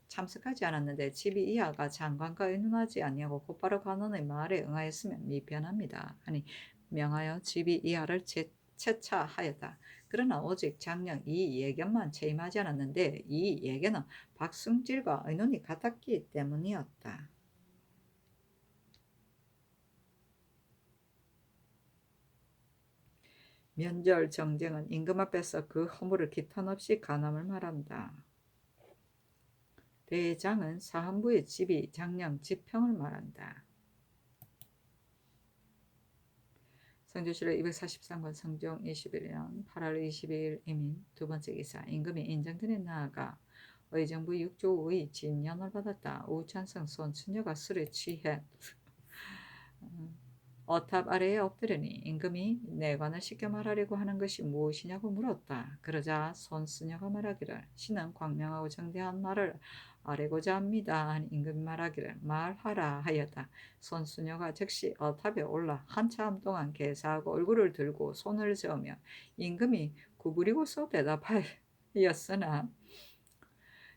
참석하지 않았는데 집이 이하가 장관과 의논하지 아니하고 곧바로 관원의 말에 응하였으면 미편합니다. 아니 명하여 집이 이하를 채차하였다. 그러나 오직 장령 이 예견만 채임하지 않았는데 이 예견은 박승질과 의논이 같았기 때문이었다. 면절 정쟁은 임금 앞에서 그 허물을 기탄없이 간함을 말한다. 대장은 사헌부의 집이 장령 지평을 말한다. 성조실록 243권 성종 21년 8월 22일 이민 두 번째 기사 임금이 인정전에 나아가 의정부 6조의 진연을 받았다. 우찬성 손수녀가 술에 취해 어탑 아래에 엎드리니 임금이 내관을 시켜 말하려고 하는 것이 무엇이냐고 물었다. 그러자 손수녀가 말하기를 신은 광명하고 정대한 말을 아뢰고자 합니다. 하니 임금이 말하기를 말하라 하였다. 손수녀가 즉시 어탑에 올라 한참 동안 개사하고 얼굴을 들고 손을 저으며 임금이 구부리고서 대답하였으나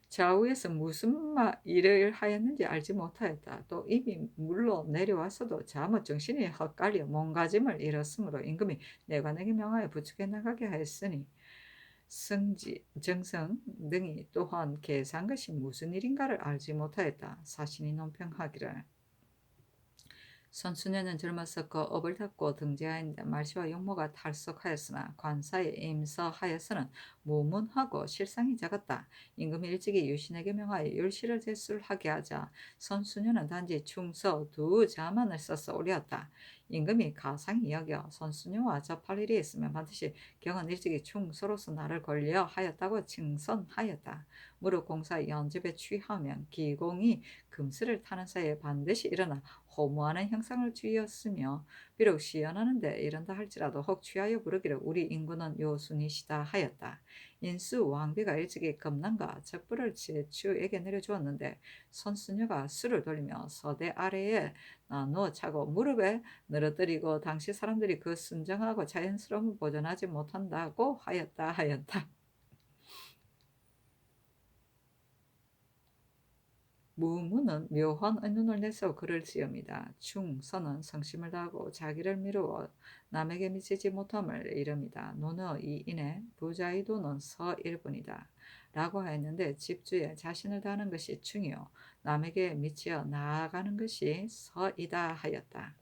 좌우에서 무슨 일을 하였는지 알지 못하였다. 또 이미 물로 내려와서도 잠옷 정신이 헛갈려 몸가짐을 잃었으므로 임금이 내관에게 명하여 부축해 나가게 하였으니 승지, 정성 등이 또한 계산 것이 무슨 일인가를 알지 못하였다. 사신이 논평하기를 손수녀는 젊어서 그 업을 닫고 등재하였는데 말씨와 용모가 탈속하였으나 관사에 임서하여서는 무문하고 실상이 작았다. 임금이 일찍이 유신에게 명하여 율시를 제출하게 하자 손수녀는 단지 충서 두 자만을 써서 올렸다. 임금이 가상히 여겨 손수녀와 접할 일이 있으면 반드시 경은 일찍이 충서로서 나를 권려 하였다고 칭선하였다. 무릇 공사 연집에 취하면 기공이 금슬을 타는 사이에 반드시 일어나 허무하는 형상을 쥐었으며 비록 시연하는데 이른다 할지라도 혹 취하여 부르기를 우리 인구는 요순이시다 하였다. 인수 왕비가 일찍이 금난과 적부를 제추에게 내려주었는데 손수녀가 술을 돌리며 서대 아래에 누워 차고 무릎에 늘어뜨리고 당시 사람들이 그 순정하고 자연스러움을 보존하지 못한다고 하였다. 무문은 묘한 의논을 내서 글을 지읍니다. 충서는 성심을 다하고 자기를 미루어 남에게 미치지 못함을 이릅니다. 논의 이인에 부자의 도는 서일뿐이다. 라고 하였는데 집주에 자신을 다하는 것이 충이요 남에게 미치어 나아가는 것이 서이다 하였다.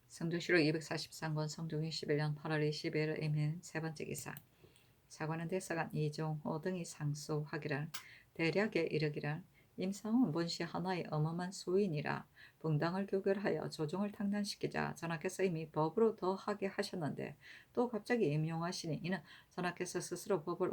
성조실록 243권 성종 21년 8월 20일 이민 세 번째 기사 사관은 대사관 이종호 등이 상소하기를 대략에 이르기를 임상은 본시 하나의 어마어마한 소인이라 분당을 교결하여 조정을 탕단시키자 전하께서 이미 법으로 더하게 하셨는데 또 갑자기 임용하시니 이는 전하께서 스스로 법을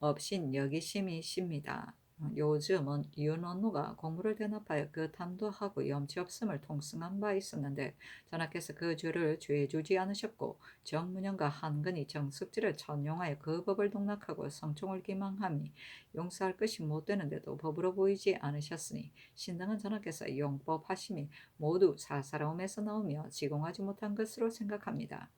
업신여기심이십니다. 요즘은 윤원노가 공무를 대납하여 그 탐도하고 염치 없음을 통승한 바 있었는데 전하께서 그 죄를 죄주지 않으셨고 정문영과 한근이 정숙지를 천용하여 그 법을 농락하고 성총을 기망함이 용서할 것이 못되는데도 법으로 보이지 않으셨으니 신당은 전하께서 용법하심이 모두 사사로움에서 나오며 지공하지 못한 것으로 생각합니다.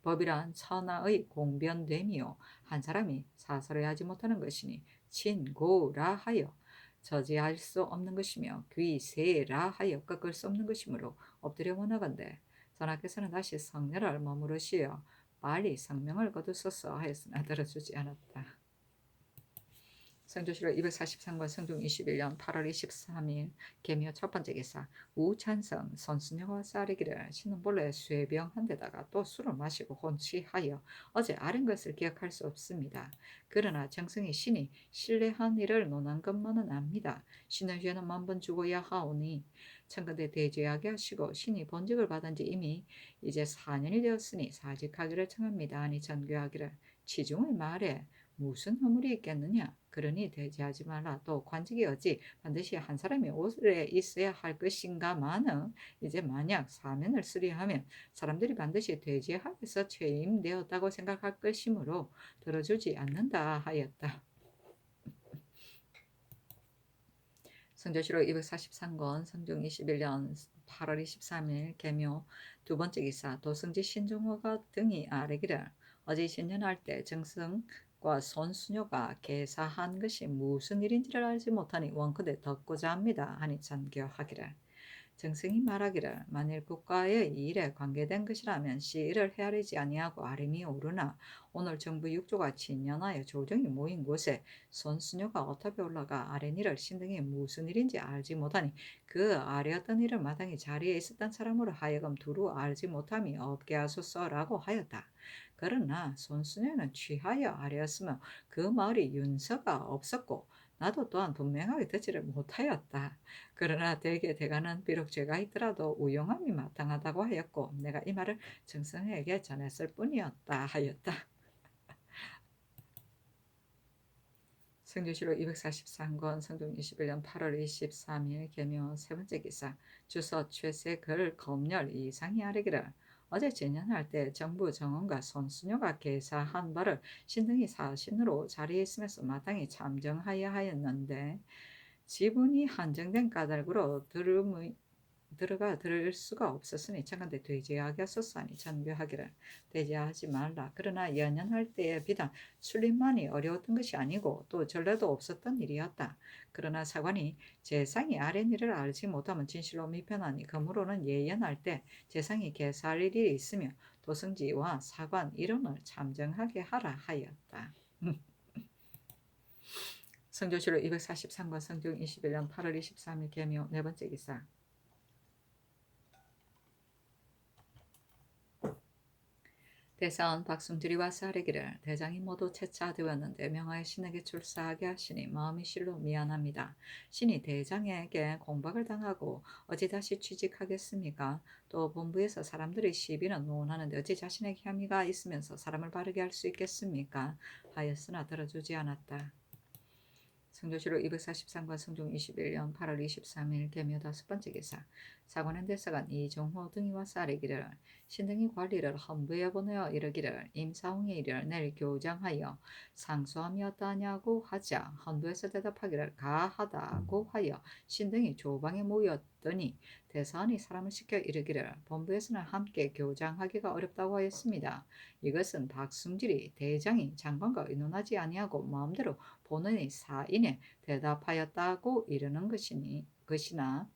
법이란 천하의 공변됨이요 한 사람이 사설에 하지 못하는 것이니 친고라 하여 저지할 수 없는 것이며 귀세라 하여 꺾을 수 없는 것이므로 엎드려 원하건대 전하께서는 다시 성녀를 머무르시어 빨리 성명을 거두소서 하였으나 들어주지 않았다. 성조실록 243권 성종 21년 8월 23일 계묘 첫 번째 기사 우찬성 손수녀가 싸리기를 신은 본래 쇠병 한 데다가 또 술을 마시고 혼취하여 어제 아른 것을 기억할 수 없습니다. 그러나 정승이 신이 신뢰한 일을 논한 것만은 압니다. 신의 죄는 만번 죽어야 하오니 천근대 대죄하게 하시고 신이 본직을 받은 지 이미 이제 4년이 되었으니 사직하기를 청합니다. 하니 전교하기를 치중의 말에 무슨 허물이 있겠느냐. 그러니 대지하지 말라. 또 관직이 어찌 반드시 한 사람이 오래 있어야 할 것인가마는 이제 만약 사면을 쓰리하면 사람들이 반드시 대지하에서 취임되었다고 생각할 것이므로 들어주지 않는다 하였다. 성조실록 243권 성종 21년 8월 23일 계묘 두 번째 기사 도승지 신종호가 등이 아뢰기를 어제 신년할 때 정승과 손수녀가 계사한 것이 무슨 일인지를 알지 못하니 원컨대 듣고자 합니다 하니 전교하기를 정승이 말하기를 만일 국가의 일에 관계된 것이라면 시일을 헤아리지 아니하고 아림이 오르나 오늘 정부 6조가 진연하여 조정이 모인 곳에 손수녀가 어탑에 올라가 아랫일을 신등이 무슨 일인지 알지 못하니 그 아뢰었던 일을 마땅히 자리에 있었던 사람으로 하여금 두루 알지 못함이 없게 하소서라고 하였다. 그러나 손수녀는 취하여 아뢰었으며 그 마을이 윤서가 없었고 나도 또한 분명하게 듣지를 못하였다. 그러나 대개대가는 비록 죄가 있더라도 우용함이 마땅하다고 하였고 내가 이 말을 정승에게 전했을 뿐이었다 하였다. 성조실록 243권 성종 21년 8월 23일 계묘 세 번째 기사 주서 최세 글 검열 이상이 아뢰기를 어제 진연할 때 정부 정원과 손수녀가 계사한 바를 신등이 사신으로 자리에 있으면서 마땅히 참정하여 하였는데 지분이 한정된 까닭으로 들어가 들을 수가 없었으니 청간대 되제하게 하소서하니 전교하기를 되제하지 말라. 그러나 연연할 때에 비단 출입만이 어려웠던 것이 아니고 또 전례도 없었던 일이었다. 그러나 사관이 재상이 아랫일을 알지 못하면 진실로 미편하니 그러므로는 예연할 때 재상이 계사할 일이 있으며 도승지와 사관 이론을 참정하게 하라 하였다. 성조실록 243권 성종 21년 8월 23일 계묘 네 번째 기사 대사원 박승질이 와서 아뢰기를 대장이 모두 채차되었는데 명하여 신에게 출사하게 하시니 마음이 실로 미안합니다. 신이 대장에게 공박을 당하고 어찌 다시 취직하겠습니까? 또 본부에서 사람들이 시비는 논하는데 어찌 자신에게 혐의가 있으면서 사람을 바르게 할 수 있겠습니까? 하였으나 들어주지 않았다. 성조실록 243과 성종 21년 8월 23일 계묘 다섯 번째 기사 사관원 대사관 이종호 등이 와서 아뢰기를 신등이 관리를 헌부에 보내어 이르기를 임사홍의 일을 내일 교장하여 상소함이 어떠하냐고 하자 헌부에서 대답하기를 가하다고 하여 신등이 조방에 모였더니 대사관이 사람을 시켜 이르기를 본부에서는 함께 교장하기가 어렵다고 하였습니다. 이것은 박승질이 대장이 장관과 의논하지 아니하고 마음대로 본원의 사인에 대답하였다고 이르는 것이나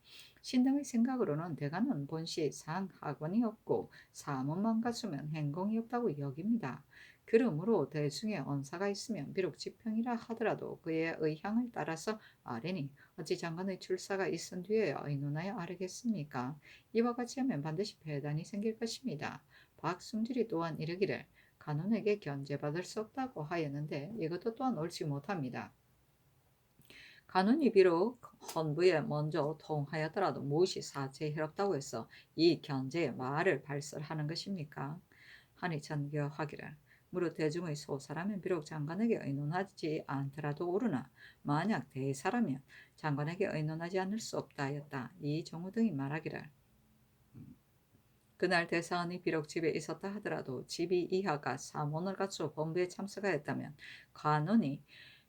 신등의 생각으로는 대가는 본시 상하관이 없고 사문만 갖추면 행공이 없다고 여깁니다. 그러므로 대중의 언사가 있으면 비록 지평이라 하더라도 그의 의향을 따라서 아뢰니 어찌 장관의 출사가 있은 뒤에 의논하여 아뢰겠습니까? 이와 같이 하면 반드시 배단이 생길 것입니다. 박승질이 또한 이르기를 간원에게 견제받을 수 없다고 하였는데 이것도 또한 옳지 못합니다. 간원이 비록 헌부에 먼저 통하였더라도 무엇이 사체에 해롭다고 해서 이 견제의 말을 발설하는 것입니까? 하니 전교하기를 무릇 대중의 소사라면 비록 장관에게 의논하지 않더라도 오르나 만약 대사라면 장관에게 의논하지 않을 수 없다 하였다. 이 종우 등이 말하기를 그날 대사원이 비록 집에 있었다 하더라도 집이 이하가 사문을 갖추어 본부에 참석하였다면 관원이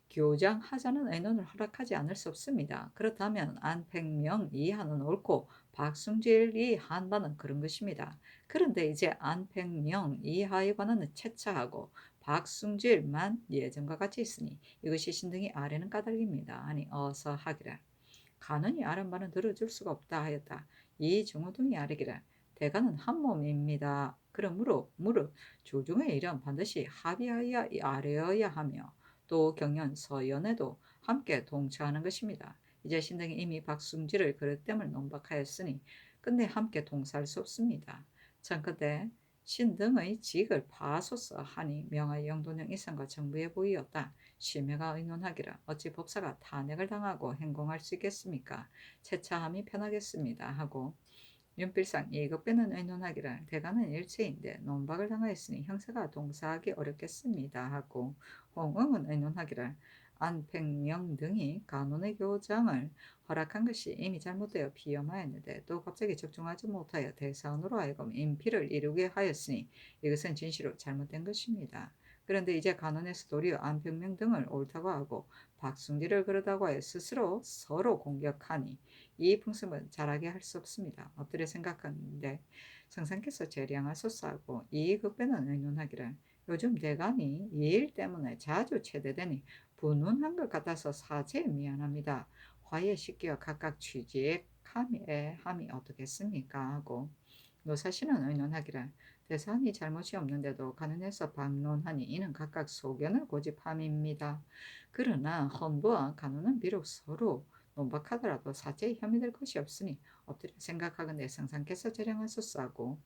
교장하자는 의논을 허락하지 않을 수 없습니다. 그렇다면 안팽명 이하는 옳고 박승질이 한 바는 그런 것입니다. 그런데 이제 안팽명 이하에 관한은 채차하고 박승질만 예전과 같이 있으니 이것이 신등이 아뢰는 까닭입니다. 아니 어서 하기를 간원이 아는 바는 들어줄 수가 없다 하였다. 이 중우등이 아뢰기를 대가는 한 몸입니다. 그러므로 무릇 조중의 일은 반드시 합의하여 아뢰어야 하며 또 경연 서연에도 함께 동처하는 것입니다. 이제 신등이 이미 박승질을 그릇됨을 논박하였으니 끝내 함께 동사할 수 없습니다. 참그때 신등의 직을 파소서 하니 명하여 영돈형 이상과 정부에 보이었다. 심해가 의논하기를 어찌 법사가 탄핵을 당하고 행공할 수 있겠습니까? 채차함이 편하겠습니다 하고 윤필상 예급배는 의논하기를 대가는 일체인데 논박을 당하였으니 형사가 동사하기 어렵겠습니다 하고 홍응은 의논하기를 안팽명 등이 간원의 교장을 허락한 것이 이미 잘못되어 비염하였는데 또 갑자기 적중하지 못하여 대사원으로 하여금 인피를 이루게 하였으니 이것은 진실로 잘못된 것입니다. 그런데 이제 간원에서 도리어 안평명 등을 옳다고 하고 박순기를 그러다고 해 스스로 서로 공격하니 이 풍습은 잘하게 할 수 없습니다. 엎드려 생각하는데 성상께서 재량하소서하고 이 급배는 의논하기를 요즘 대간이 이 일 때문에 자주 체대되니 분운한 것 같아서 사죄 미안합니다. 화해시키어 각각 취지에 함이 어떻겠습니까? 하고 노사시는 의논하기를 대산이 잘못이 없는데도 간원에서 반론하니 이는 각각 소견을 고집함입니다. 그러나 헌부와 간원은 비록 서로 논박하더라도 사죄에 혐의 될 것이 없으니 엎드려 생각하건대 성상께서 재량하소서하고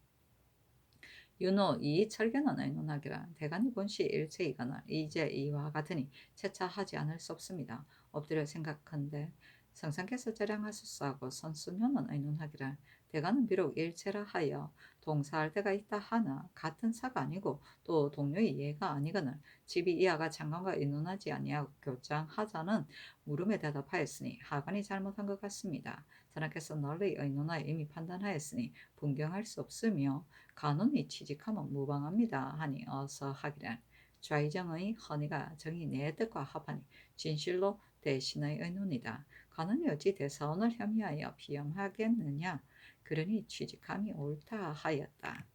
윤호 이철견은 의논하기라 대간이 본시 일체이거나 이제 이와 같으니 채차하지 않을 수 없습니다. 엎드려 생각한데 성상께서 재량하소서하고 선순효는 의논하기라 대간은 비록 일체라 하여 동사할 때가 있다 하나 같은 사가 아니고 또 동료의 예가 아니거늘 집이 이하가 장관과 의논하지 아니하고 교장하자는 물음에 대답하였으니 하관이 잘못한 것 같습니다. 전하께서 널리 의논하여 이미 판단하였으니 분경할 수 없으며 간언이 취직하면 무방합니다 하니 어서 하기란 좌의정의 헌의가 정이 내 뜻과 합하니 진실로 대신의 의논이다. 간언이 어찌 대사원을 혐의하여 비염하겠느냐. 그러니 취직함이 옳다 하였다.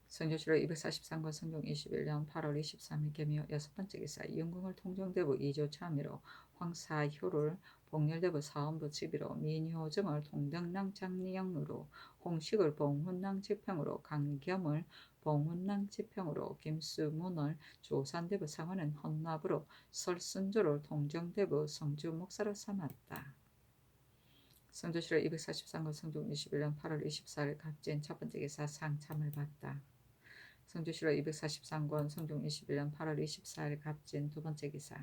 성조실록 243권 성종 21년 8월 23일 개미호 여섯 번째 기사 이용궁을 통정대부 2조 참의로 황사효를 복렬대부 사원부 지비로 민효정을 동덕랑 장리영으로 홍식을 봉훈랑 지평으로 강겸을 봉훈랑 지평으로 김수문을 조산대부 상원은 헌납으로 설순조를 통정대부 성주 목사로 삼았다. 성조실록 243권 성종 21년 8월 24일 갑진 첫 번째 기사 상참을 받다. 성조실록 243권 성종 21년 8월 24일 갑진 두 번째 기사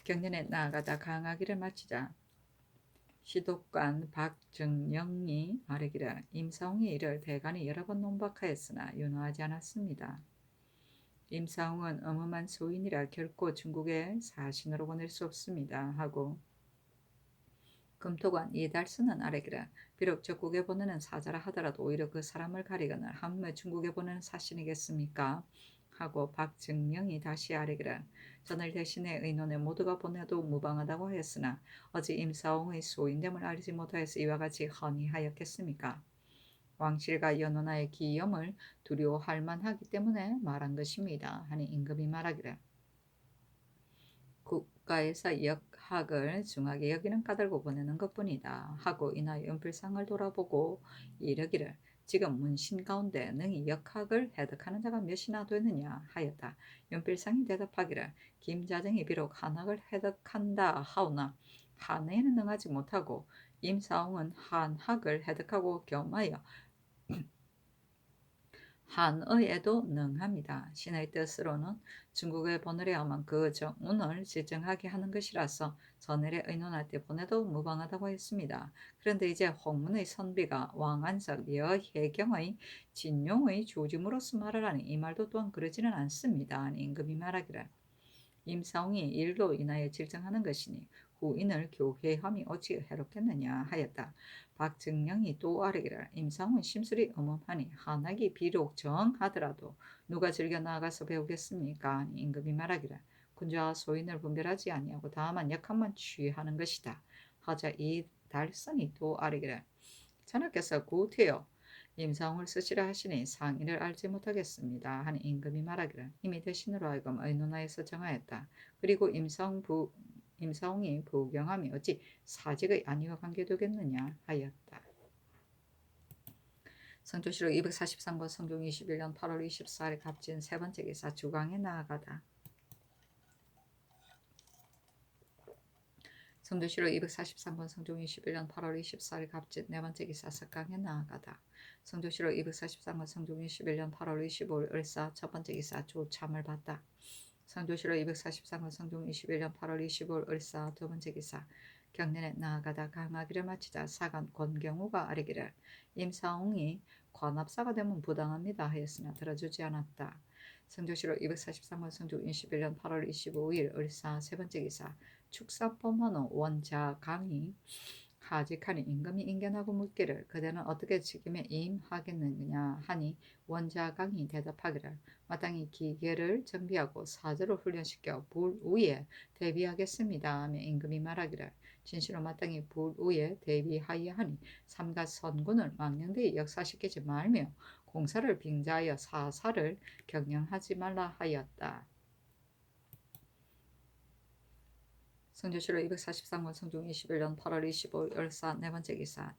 경년에 나아가다 강하기를 마치자 시독관 박정영이 말하기를 임사홍이 이를 대간이 여러 번 논박하였으나 윤호하지 않았습니다. 임사홍은 어마한 소인이라 결코 중국에 사신으로 보낼 수 없습니다 하고 금토관 이달수는 아래기라 비록 적국에 보내는 사자라 하더라도 오히려 그 사람을 가리거나 하물며 중국에 보내는 사신이겠습니까? 하고 박증영이 다시 아래기라 전을 대신해 의논에 모두가 보내도 무방하다고 하였으나 어제 임사홍의 소인됨을 알지 못하여서 이와 같이 헌의하였겠습니까? 왕실과 연원하의 기염을 두려워할 만하기 때문에 말한 것입니다. 하니 임금이 말하기를 국가에서 역학을 중하게 여기는 까닭고 보내는 것뿐이다 하고 이나 연필상을 돌아보고 이르기를 지금 문신 가운데 능히 역학을 해득하는 자가 몇이나 되느냐 하였다. 연필상이 대답하기를 김자정이 비록 한학을 해득한다 하오나 한해에는 능하지 못하고 임사홍은 한학을 해득하고 겸하여 한의에도 능합니다. 신의 뜻으로는 중국에 보내려면 그 정운을 지정하게 하는 것이라서 전일에 의논할 때 보내도 무방하다고 했습니다. 그런데 이제 홍문의 선비가 왕안석 여혜경의 진용의 조짐으로서 말을 하니 이 말도 또한 그러지는 않습니다. 임금이 말하기를 임사홍이 일로 인하여 질정하는 것이니 후인을 교회함이 어찌 해롭겠느냐 하였다. 박증영이 또 아뢰기를 임사홍은 심술이 어멈하니 한학이 비록 정하더라도 누가 즐겨 나아가서 배우겠습니까? 임금이 말하기를 군주와 소인을 분별하지 아니하고 다만 역학만 취하는 것이다. 하자 이 달선이 또 아뢰기를 전하께서 구태여 임사홍을 쓰시라 하시니 상의를 알지 못하겠습니다. 하니 임금이 말하기를 이미 대신으로 하여금 의논하여서 정하였다. 그리고 임사홍이 부경함이 어찌 사직의 안위와 관계되겠느냐 하였다. 성조실록 243권 성종 21년 8월 24일 갑진 세 번째 기사 주강에 나아가다. 성조실록 243권 성종 21년 8월 24일 갑진 네 번째 기사 석강에 나아가다. 성조실록 243권 성종 21년 8월 25일 을사 첫 번째 기사 조참을 받다. 성조실록 243권 성종 21년 8월 25일 을사 두 번째 기사 경년에 나아가다 강하기를 마치자 사관 권경우가 아뢰기를 임사홍이 관합사가 되면 부당합니다 하였으나 들어주지 않았다. 성조실록 243권 성종 21년 8월 25일 을사 세 번째 기사 축사범헌호 원자강이 하직하니 임금이 인견하고 묻기를 그대는 어떻게 직임에 임하겠느냐 하니 원자강이 대답하기를 마땅히 기계를 정비하고 사제로 훈련시켜 불우에 대비하겠습니다 하며 임금이 말하기를 진실로 마땅히 불우에 대비하여 하니 삼가 선군을 망령되이 역사시키지 말며 공사를 빙자하여 사사를 경영하지 말라 하였다. 성조실록 243권 성종 21년 8월 25일 열사 네 번째 기사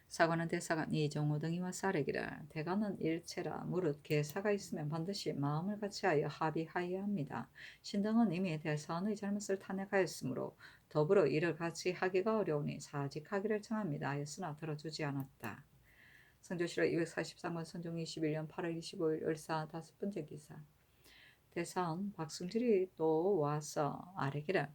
사관은 대사관 이정호 등이 와서 아뢰기를 대관은 일체라 무릇 계사가 있으면 반드시 마음을 같이하여 합의하여야 합니다. 신등은 이미 대사원의 잘못을 탄핵하였으므로 더불어 이를 같이 하기가 어려우니 사직하기를 청합니다 하였으나 들어주지 않았다. 성조실록 243권 성종 21년 8월 25일 열사 다섯 번째 기사 대사원 박승질이 또 와서 아뢰기를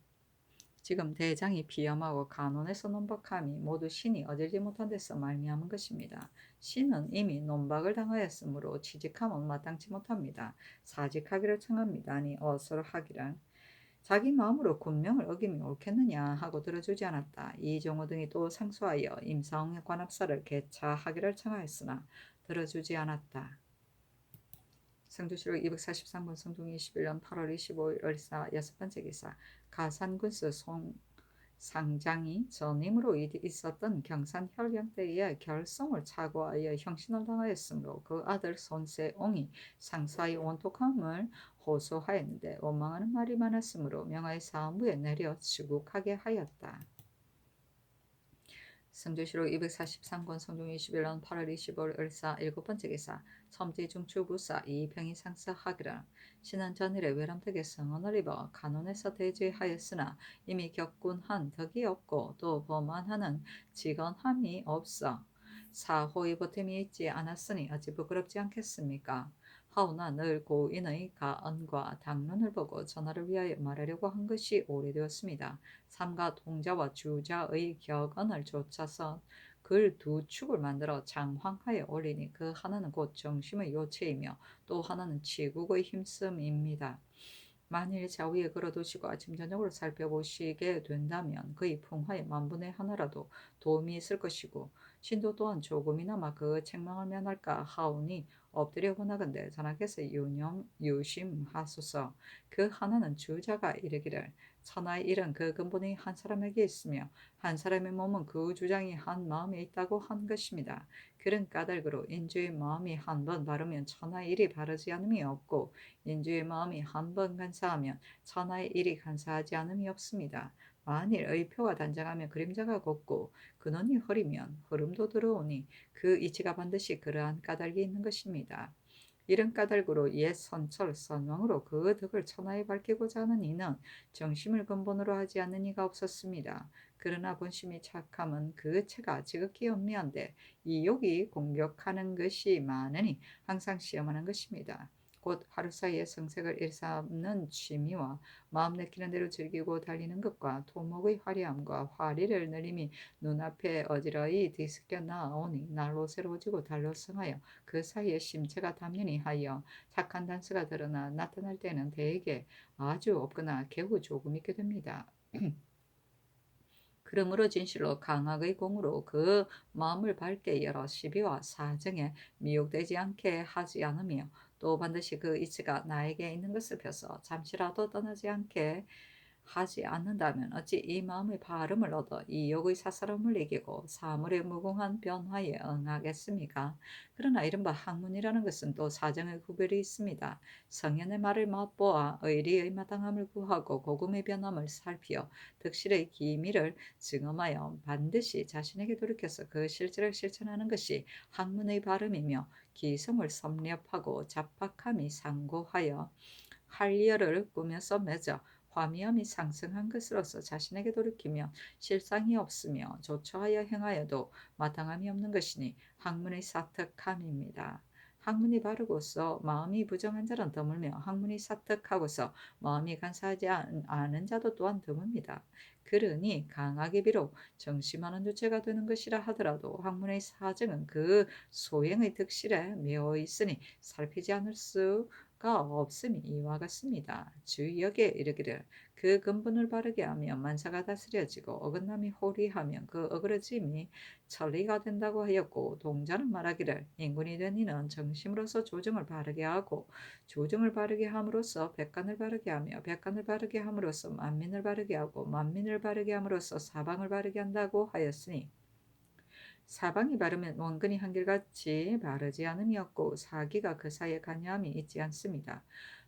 지금 대장이 비염하고 간원에서 논박함이 모두 신이 어질지 못한 데서 말미암은 것입니다. 신은 이미 논박을 당하였으므로 취직함은 마땅치 못합니다. 사직하기를 청합니다. 아니 어서로 하기를 자기 마음으로 군명을 어김이 옳겠느냐 하고 들어주지 않았다. 이종호 등이 또 상소하여 임사홍의 관합사를 개차하기를 청하였으나 들어주지 않았다. 성조실록 243권 성종 21년 8월 25일 을사 여섯 번째 기사 가산군수 송상장이 전임으로 있었던 경산 혈령 때에 결성을 착오하여 형신을 당하였으므로 그 아들 손세옹이 상사의 원독함을 호소하였는데 원망하는 말이 많았으므로 명하의 사무에 내려 추국하게 하였다. 성조실록 243권 성종 21년 8월 25일 을사 일곱 번째 기사 첨지중추부사 이병이 상서하기를 신은 전일에 외람되게 성언을 입어 간원에서 대죄하였으나 이미 겪은 한 덕이 없고 또 범안하는 직언함이 없어 사호의 보탬이 있지 않았으니 어찌 부끄럽지 않겠습니까? 하오나 늘 고인의 가언과 당론을 보고 전하를 위하여 말하려고 한 것이 오래되었습니다. 삼가 동자와 주자의 격언을 좇아서 글 두 축을 만들어 장황하여 올리니 그 하나는 곧 정심의 요체이며 또 하나는 치국의 힘씀입니다. 만일 좌우에 걸어두시고 아침 저녁으로 살펴보시게 된다면 그의 풍화의 만분의 하나라도 도움이 있을 것이고 신도 또한 조금이나마 그 책망을 면할까 하오니 엎드려 보나건대 전하께서 유심하소서. 그 하나는 주자가 이르기를 천하의 일은 그 근본이 한 사람에게 있으며 한 사람의 몸은 그 주장이 한 마음에 있다고 한 것입니다. 그런 까닭으로 인주의 마음이 한 번 바르면 천하의 일이 바르지 않음이 없고 인주의 마음이 한 번 간사하면 천하의 일이 간사하지 않음이 없습니다. 만일 의표가 단정하면 그림자가 곱고 근원이 흐리면 흐름도 들어오니 그 이치가 반드시 그러한 까닭이 있는 것입니다. 이런 까닭으로 옛 선철 선왕으로 그 덕을 천하에 밝히고자 하는 이는 정심을 근본으로 하지 않는 이가 없었습니다. 그러나 본심이 착함은 그 체가 지극히 엄미한데 이 욕이 공격하는 것이 많으니 항상 시험하는 것입니다. 곧 하루 사이에 성색을 일삼는 취미와 마음 내키는 대로 즐기고 달리는 것과 토목의 화려함과 화리를 늘림이 눈앞에 어지러이 뒤섞여 나오니 날로 새로워지고 달로 성하여 그 사이에 심체가 담연히 하여 착한 단서가 드러나 나타날 때는 대개 아주 없거나 개우 조금 있게 됩니다. 그러므로 진실로 강학의 공으로 그 마음을 밝게 열어 시비와 사정에 미혹되지 않게 하지 않으며 또 반드시 그 이치가 나에게 있는 것을 펴서 잠시라도 떠나지 않게 하지 않는다면 어찌 이 마음의 바름을 얻어 이 욕의 사사름을 이기고 사물의 무궁한 변화에 응하겠습니까? 그러나 이른바 학문이라는 것은 또 사정의 구별이 있습니다. 성현의 말을 맛보아 의리의 마땅함을 구하고 고금의 변함을 살피어 득실의 기미를 증험하여 반드시 자신에게 돌이켜서 그 실제를 실천하는 것이 학문의 발음이며 기성을 섭렵하고 잡박함이 상고하여 활열을 꾸며서 맺어 화미함이 상승한 것으로서 자신에게 돌이키며 실상이 없으며 조처하여 행하여도 마땅함이 없는 것이니 학문의 사특함입니다. 학문이 바르고서 마음이 부정한 자는 드물며 학문이 사특하고서 마음이 간사하지 않은 자도 또한 드뭅니다. 그러니 강하게 비록 정심하는 주체가 되는 것이라 하더라도 학문의 사정은 그 소행의 득실에 매어 있으니 살피지 않을 수 없음이 이와 같습니다. 주역에 이르기를 그 근본을 바르게 하면 만사가 다스려지고 어긋남이 호리하면 그 어그러짐이 천리가 된다고 하였고 동자는 말하기를 인군이 된 이는 정심으로서 조정을 바르게 하고 조정을 바르게 함으로써 백간을 바르게 하며 백간을 바르게 함으로써 만민을 바르게 하고 만민을 바르게 함으로써 사방을 바르게 한다고 하였으니 사방이 바르면 원근이 한결같이 바르지 않음이 없고 사기가 그 사이에 관여함이 있지 않습니다.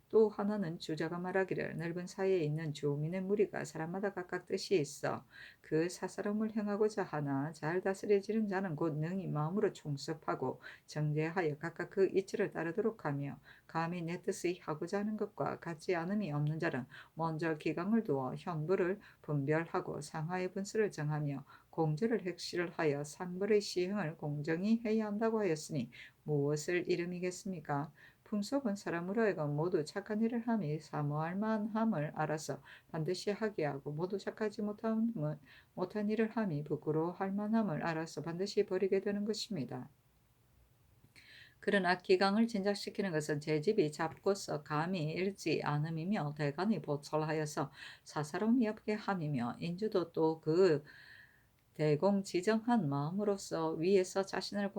또 하나는 주자가 말하기를 넓은 사이에 있는 주민의 무리가 사람마다 각각 뜻이 있어 그 사사로움을 행하고자 하나 잘 다스려지는 자는 곧 능히 마음으로 총섭하고 정죄하여 각각 그 이치를 따르도록 하며 감히 내 뜻의 하고자 하는 것과 같지 않음이 없는 자는 먼저 기강을 두어 형부를 분별하고 상하의 분수를 정하며 공제를 핵실하여 상벌의 시행을 공정히 해야 한다고 하였으니 무엇을 이름이겠습니까? 풍속은 사람으로 하여금 모두 착한 일을 함이 사모할 만함을 알아서 반드시 하게 하고 모두 착하지 못한 일을 함이 부끄러워할 만함을 알아서 반드시 버리게 되는 것입니다. 그러나 기강을 진작시키는 것은 제 집이 잡고서 감히 잃지 않음이며 대간이 보철하여서 사사로움이 없게 함이며 인주도 또 그 대공지정한 마음으로서 위에서 자신을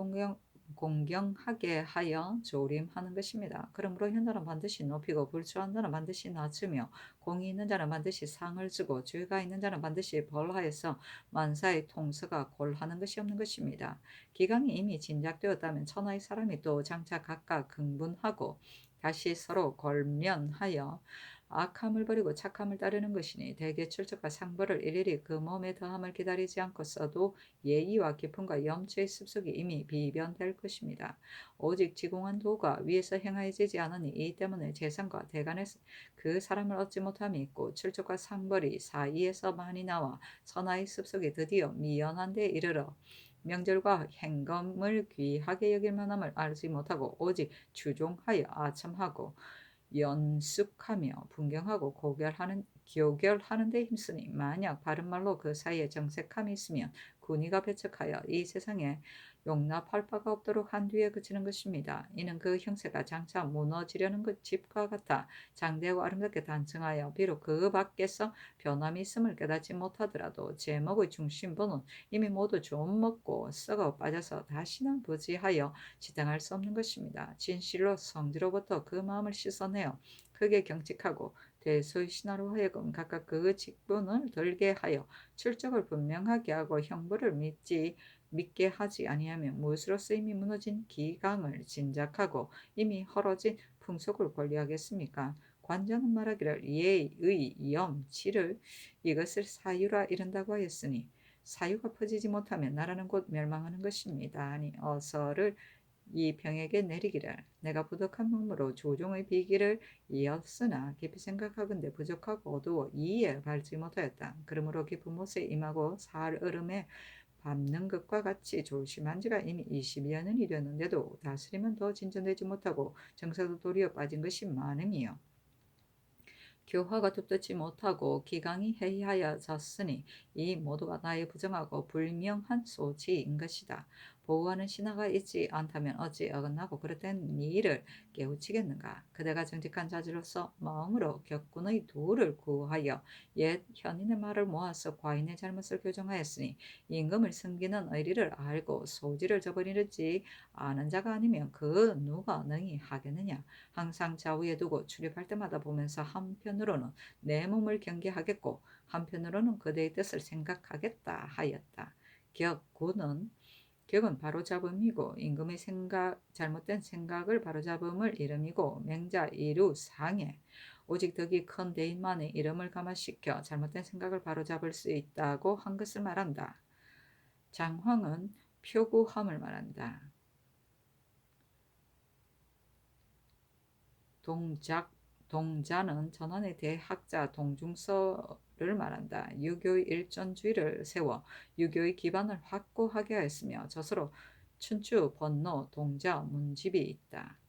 공경하게 하여 조림하는 것입니다. 그러므로 현자는 반드시 높이고 불초한 자는 반드시 낮추며 공의 있는 자는 반드시 상을 주고 죄가 있는 자는 반드시 벌하여서 만사의 통서가 골하는 것이 없는 것입니다. 기강이 이미 진작되었다면 천하의 사람이 또 장차 각각 흥분하고 다시 서로 걸면하여 악함을 버리고 착함을 따르는 것이니 대개 출처가 상벌을 일일이 그 몸에 더함을 기다리지 않고서도 예의와 기품과 염치의 습속이 이미 비변될 것입니다. 오직 지공한 도가 위에서 행하여지지 않으니 이 때문에 재상과 대간에서 그 사람을 얻지 못함이 있고 출처가 상벌이 사이에서 많이 나와 선하의 습속이 드디어 미연한 데 이르러 명절과 행검을 귀하게 여길 만함을 알지 못하고 오직 추종하여 아첨하고 연숙하며 분경하고 교결하는 데 힘쓰니 만약 바른 말로 그 사이에 정색함이 있으면 군의가 배척하여 이 세상에 용납할 바가 없도록 한 뒤에 그치는 것입니다. 이는 그 형세가 장차 무너지려는 그 집과 같아 장대하고 아름답게 단층하여 비록 그 밖에서 변함이 있음을 깨닫지 못하더라도 제목의 중심부는 이미 모두 좀 먹고 썩어 빠져서 다시는 부지하여 지당할 수 없는 것입니다. 진실로 성지로부터 그 마음을 씻어내어 크게 경직하고 대소의 신하로 하여금 각각 그 직분을 들게 하여 출적을 분명하게 하고 형벌을 믿게 하지 아니하면 무엇으로서 이미 무너진 기강을 진작하고 이미 헐어진 풍속을 권리하겠습니까? 관자는 말하기를 예의, 염, 치를 이것을 사유라 이른다고 하였으니 사유가 퍼지지 못하면 나라는 곧 멸망하는 것입니다. 아니 어서를 이 병에게 내리기를 내가 부덕한 몸으로 조종의 비기를 이었으나 깊이 생각하건대 부족하고 어두워 이에 밟지 못하였다. 그러므로 깊은 못에 임하고 살얼음에 밟는 것과 같이 조심한 지가 이미 20여 년이 되는데도 다스리면 더 진전되지 못하고 정사도 도리어 빠진 것이 많음이요. 교화가 돋듣지 못하고 기강이 해이하여졌으니 이 모두가 나의 부정하고 불명한 소지인 것이다. 보호하는 신하가 있지 않다면 어찌 어긋나고 그릇된 일을 깨우치겠는가. 그대가 정직한 자질로서 마음으로 격군의 도를 구하여 옛 현인의 말을 모아서 과인의 잘못을 교정하였으니 임금을 섬기는 의리를 알고 소지를 저버리지 아는 자가 아니면 그 누가 능히 하겠느냐. 항상 좌우에 두고 출입할 때마다 보면서 한편으로는 내 몸을 경계하겠고 한편으로는 그대의 뜻을 생각하겠다 하였다. 격은 바로잡음이고 임금의 잘못된 생각을 바로잡음을 이름이고 맹자 이루 상해 오직 덕이 큰 대인만의 이름을 감화시켜 잘못된 생각을 바로잡을 수 있다고 한 것을 말한다. 장황은 표구함을 말한다. 동자는 전환의 대학자 동중서를 말한다. 유교의 일전주의를 세워 유교의 기반을 확고하게 하였으며 저서로 춘추, 번노, 동자, 문집이 있다.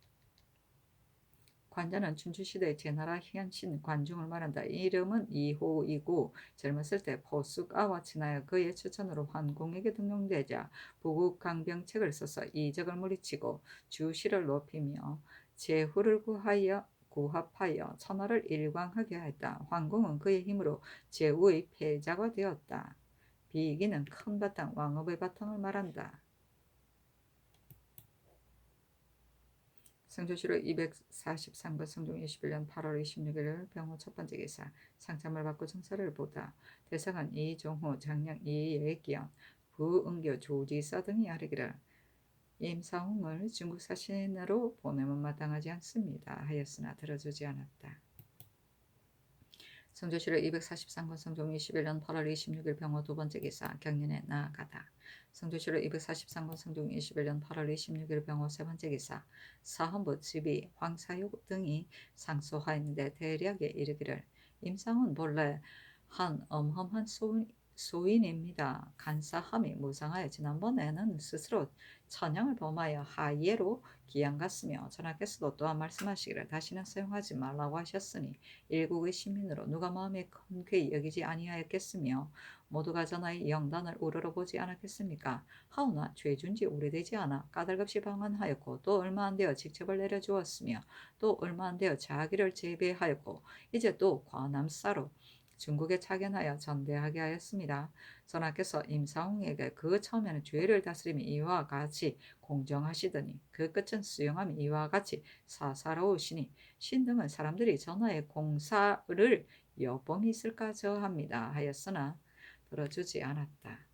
관자는 춘추시대의 제나라 현신 관중을 말한다. 이름은 이호이고 젊었을 때 포숙아와 친하여 그의 추천으로 환공에게 등용되자 부국강병책을 써서 이적을 물리치고 주시를 높이며 제후를 구하여 구합하여 천하를 일광하게 하였다. 황궁은 그의 힘으로 제우의 패자가 되었다. 비이기는 큰 바탕, 왕업의 바탕을 말한다. 성조실록 243번 성종 21년 8월 26일 병호 첫 번째 기사. 상참을 받고 정사를 보다. 대상은 이종호, 장량 이예기현, 부은교, 조지서 등이 아뢰기를 임사홍을 중국 사신으로 보내면 마땅하지 않습니다 하였으나 들어주지 않았다. 성조실록 243권 성종 21년 8월 26일 병호 두 번째 기사. 경련에 나아가다. 성조실록 243권 성종 21년 8월 26일 병호 세 번째 기사. 사헌부 지비 황사육 등이 상소하였는데 대략에 이르기를 임상은 본래 한 엄험한 소인입니다. 간사함이 무상하여 지난번에는 스스로 천형을 범하여 하예로 기양갔으며 전하께서도 또한 말씀하시기를 다시는 사용하지 말라고 하셨으니 일국의 시민으로 누가 마음에 큰 괴히 여기지 아니하였겠으며 모두가 전하의 영단을 우러러보지 않았겠습니까? 하오나 죄준지 오래되지 않아 까닭없이 방한하였고 또 얼마 안 되어 직첩을 내려주었으며 또 얼마 안 되어 자기를 제배하였고 이제 또 관함사로 중국에 차견하여 전대하게 하였습니다. 전하께서 임사홍에게 그 처음에는 죄를 다스림이 이와 같이 공정하시더니 그 끝은 수용함이 이와 같이 사사로우시니 신등은 사람들이 전하의 공사를 여범이 있을까 저합니다 하였으나 들어주지 않았다.